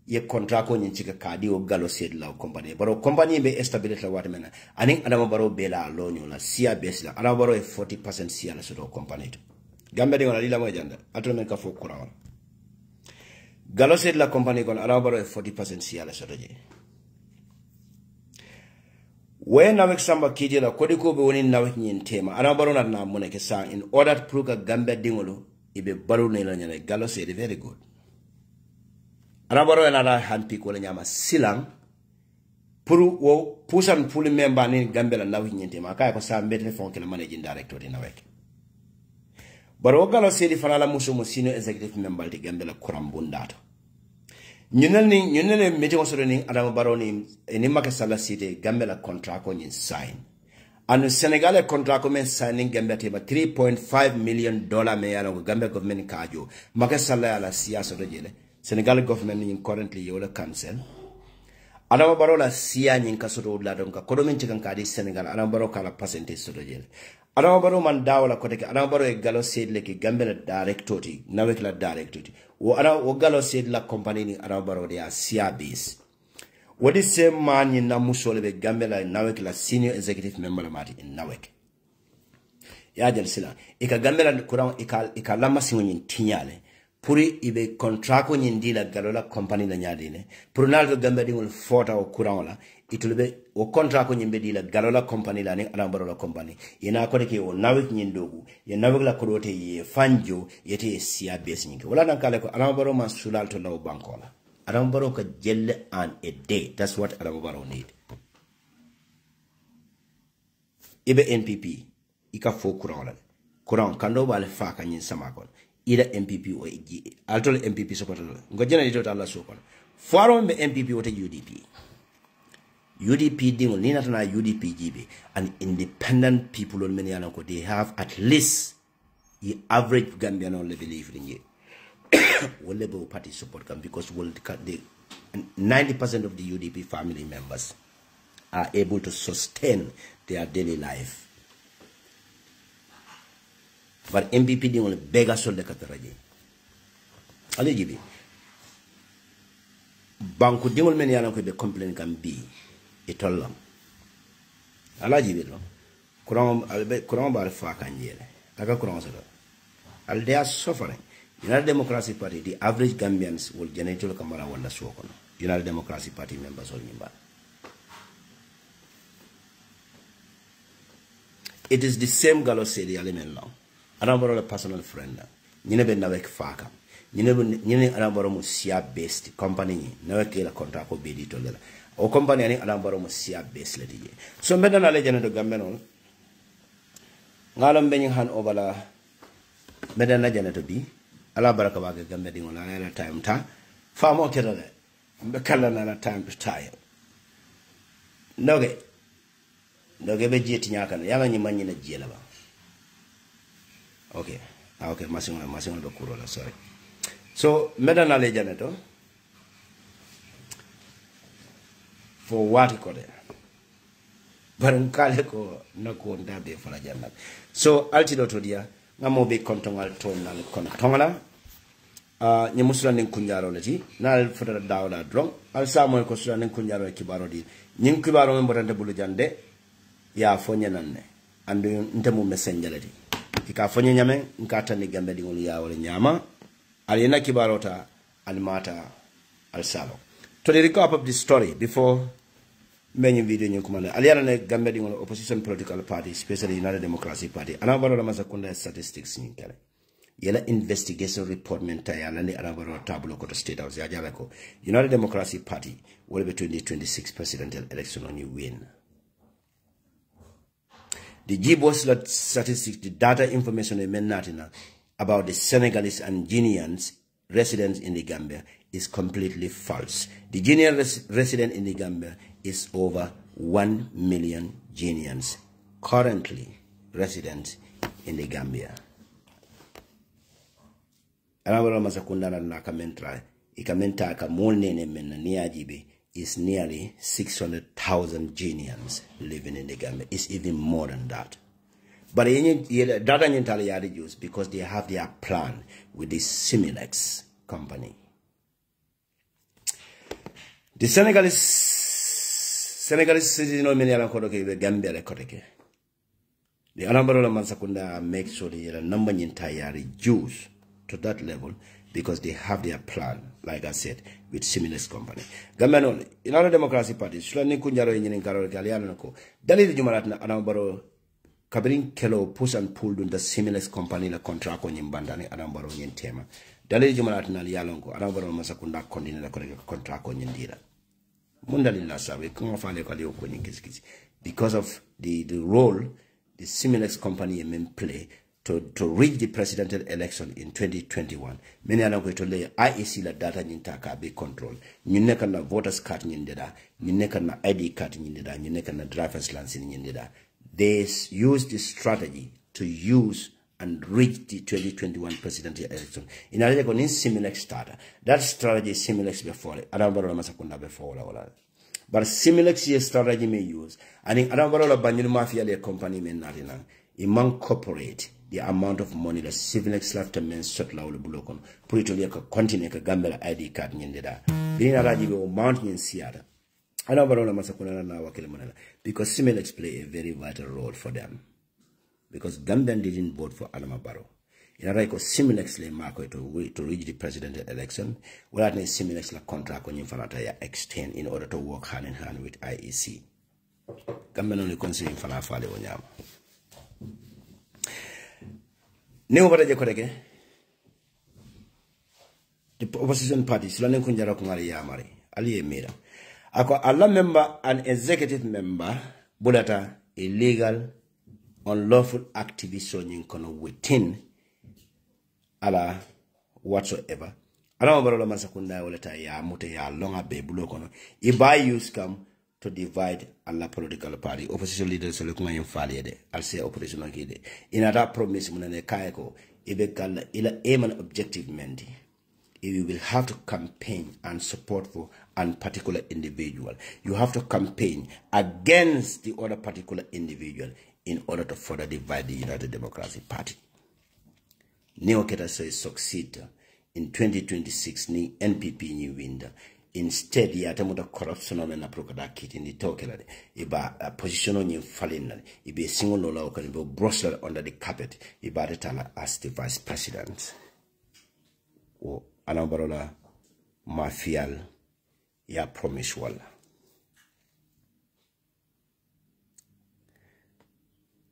ye contract ko nyin cika kadi o Gallo Sedi la company Barrow company be establish la wat mena anin Adama Barrow be la lonyo la sia bes la Adama Barrow 40% sia la so company to Gambia de wala lila mo janda atolo men ka fo courant Gallo Sedi la company kon Adama Barrow 40% sia la so je when NAWEC samba kidi la kodi ko be woni NAWEC nyin tema Adama Barrow na mone ke sa in order to prove Gambia dingolo ibe baru ne la nyane Gallo Sedi very good Adama Barrow na la handpick wala nyama silang puru wo pusan puli member ni Gambia la NAWEC nyin tema kay ko sa mbete fonke la managing director di NAWEC baro Gallo Sedi fana la muso mo senior executive member di Gambia la kurambundato nyunel meeting osoro ni Adama Barrow ni makasala city Gambia la contract ko ni sign anu Senegal contract ko men signing Gambia tema $3.5 million me yala ko Gambia government kajo makasala ala siyasa do jele Senegal government ni currently yola cancel Adama Barrow la siya nyin kasoro la don ka kodo men cikan kadi Senegal Adama Barrow kala percentage so do jele Adama Barrow man dawla ko teke Adama Barrow e Gallo Sedi le ki Gambia la director ti NAWEC la director ti wo Gallo Sedi la company ni Adama Barrow de a siya base wodi same man ni na musole be Gambia la NAWEC la senior executive member mati in NAWEC ya jel sila e ka Gambia la kuran e ka lama singo nyin tinyale puri ibe contract ko nyin dila Gallo la company la nyadine pour naldo Gambia dingol fota o kuran la itulbe o contract ko nyimbe dila Gallo la company la ni Adama Barrow la company ina ko de ke o NAWEC nyin dogu ye NAWEC la ko dote ye fanjo yete siya base nyinke wala nan kale ko Adama Barrow man sulal to law bankola Adama Barrow ka jelle an a day that's what Adama Barrow need ibe NPP ika fo kuran kando bale fa ka nyin sama kon ida MPP o igi altol MPP support ngo jena dito Allah so kon faro be MPP wote UDP UDP dingol ni natana UDP jibe and independent people on many anako they have at least the average Gambian only believe in it. Will party support them because 90% of the UDP family members are able to sustain their daily life. But MPP dingol bega sol de kataraji. Ali jibe. Banku dingol many anako be complain can be itolam. Ala jibe lo. Kurang bar fa kanjele. Aka kurang sala. Al they are suffering. United Democracy Party, the average Gambians will generate a camera wala suokono. United Democracy Party members all nimba. It is the same galo say the element now. Anambaro a personal friend. Nyine be nawek faka. Nyine anambaro mo sia based company nawek la contract ko bedi to lela. O company ani anambaro mo sia based le dije. So meda na legend to Gambian ngalam beñi han obala meda na Janneh to bi ala baraka waga Gambia dingo na na time ta famo ketale be kala na time to time noge be jeti nyaka na yanga nyimanyi na jela ba okay masing be kuro la sorry so meda na le Janneh to for what ko de barankale ko nako ndabe fala Janneh so altido to dia ngamo be kontongal tonal kontongala ni musula nin kunjaro lati nal fotata dawla drong al samoy ko sula nin kunjaro kibaro di nyin kibaro men botante bulu jande ya fonya nanne andu ntemu messengerati kika fonya nyame nkata ni gambe dingol ya wala nyama alina kibaro ta almata al salo to the recap of this story before many video nyokumana aliana ne gambe dingol opposition political party especially United Democracy Party anabaro la masakunda statistics ni kale yela investigation report menta yala ni anabaro tablo ko to state house ya jala ko United Democracy Party will be 2026 presidential election on you win. The GBOS statistics, the data information about the Senegalese and Guineans residents in the Gambia is completely false. The Guinean resident in the Gambia is over 1 million Guineans currently resident in the Gambia. Anabara masakundana na kamentra ikamenta ka molnene menna niajibe is nearly 600,000 Guineans living in the Gambia. It's even more than that. But data nyentali yadi use because they have their plan with the Similex company. The Senegalese citizen many the Gambia rekoke. The Anambra Mansakunda make sure the number nyentali use to that level because they have their plan, like I said, with Similex company. Gambia in our Democracy Party, Sulani Kunjaro in Karo Galianako, Dalil Jumaratna Anambaro Kabirin Kelo push and pull the Similex company la contract on Yimbandani Anambaro in Tema. Dalil Jumaratna Yalongo, Anambaro Masakunda Condina la contract on Yindira. Mundalila Sabe, Kungafale Kalio Kunikiskis. Because of the role the Similex company may play to reach the presidential election in 2021. Many are going to lay IEC la data nyintaka be control. Nyuneka na voters card nyindeda, nyuneka na ID card nyindeda, nyuneka na driver's license nyindeda. They use this strategy to use and reach the 2021 presidential election. In a way, Similex starter. That strategy is Similex before it. Adambaro masakunda before la. But Similex strategy may use. And in Adambaro la banyu mafia le company may not incorporate the amount of money that Similex left men shot law bulokon. Put it to like continue a Gambia ID card nyindeda. Being a rajibe mountain siada. Adambaro la masakunda na wakile monela. Because Similex play a very vital role for them. Because Gambian didn't vote for Adama Barrow. In a right, Similex le market to reach the presidential election, well, at Similex la contract on Infanata extend in order to work hand in hand with IEC. Gambian only consider Infana Fale Onyama. New Bata Jdk, the opposition party, Sulanen Kunjara Kumari Yamari, Ali Emira. Ako Allah member and executive member, Bulata, illegal, unlawful activism within ala whatsoever. Anambaro masakunda woleta ya mute ya longa be bulo kono. Iba use come to divide alla political party. Opposition leaders are looking at failure. I'll say opposition okay. In that promise, munane kaiko ibekala ila aim and objective mendi. You will have to campaign and support for a particular individual. You have to campaign against the other particular individual in order to further divide the United Democratic Party. Neoketa says succeed in 2026 ni NPP ni winda. Instead, ya temuta corruption on na prokada kiti ni tokela iba position on falling ibe single no law can be brushed under the carpet iba retala as the vice president. O anambarola mafial ya promise wala.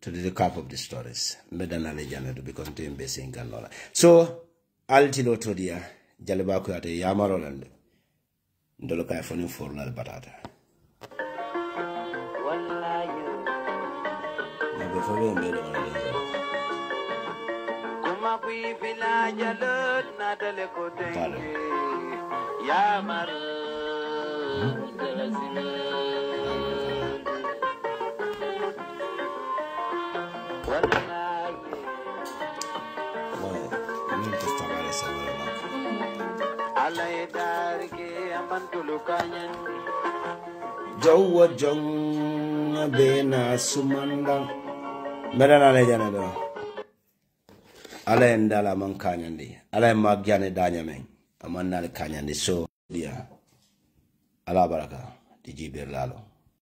To the cap of the stories. Medana Janneh to be contained basing Ganola. So altilo to dia Jalibaku at a Yamaroland. Ndoloka phone for la batata. Kumakui village alert Natale Kote Yamaru Jawa jong bena sumanda medana le jana do ala endala man kanyandi ala magyane danyame amanna le kanyandi so dia ala baraka di jiber lalo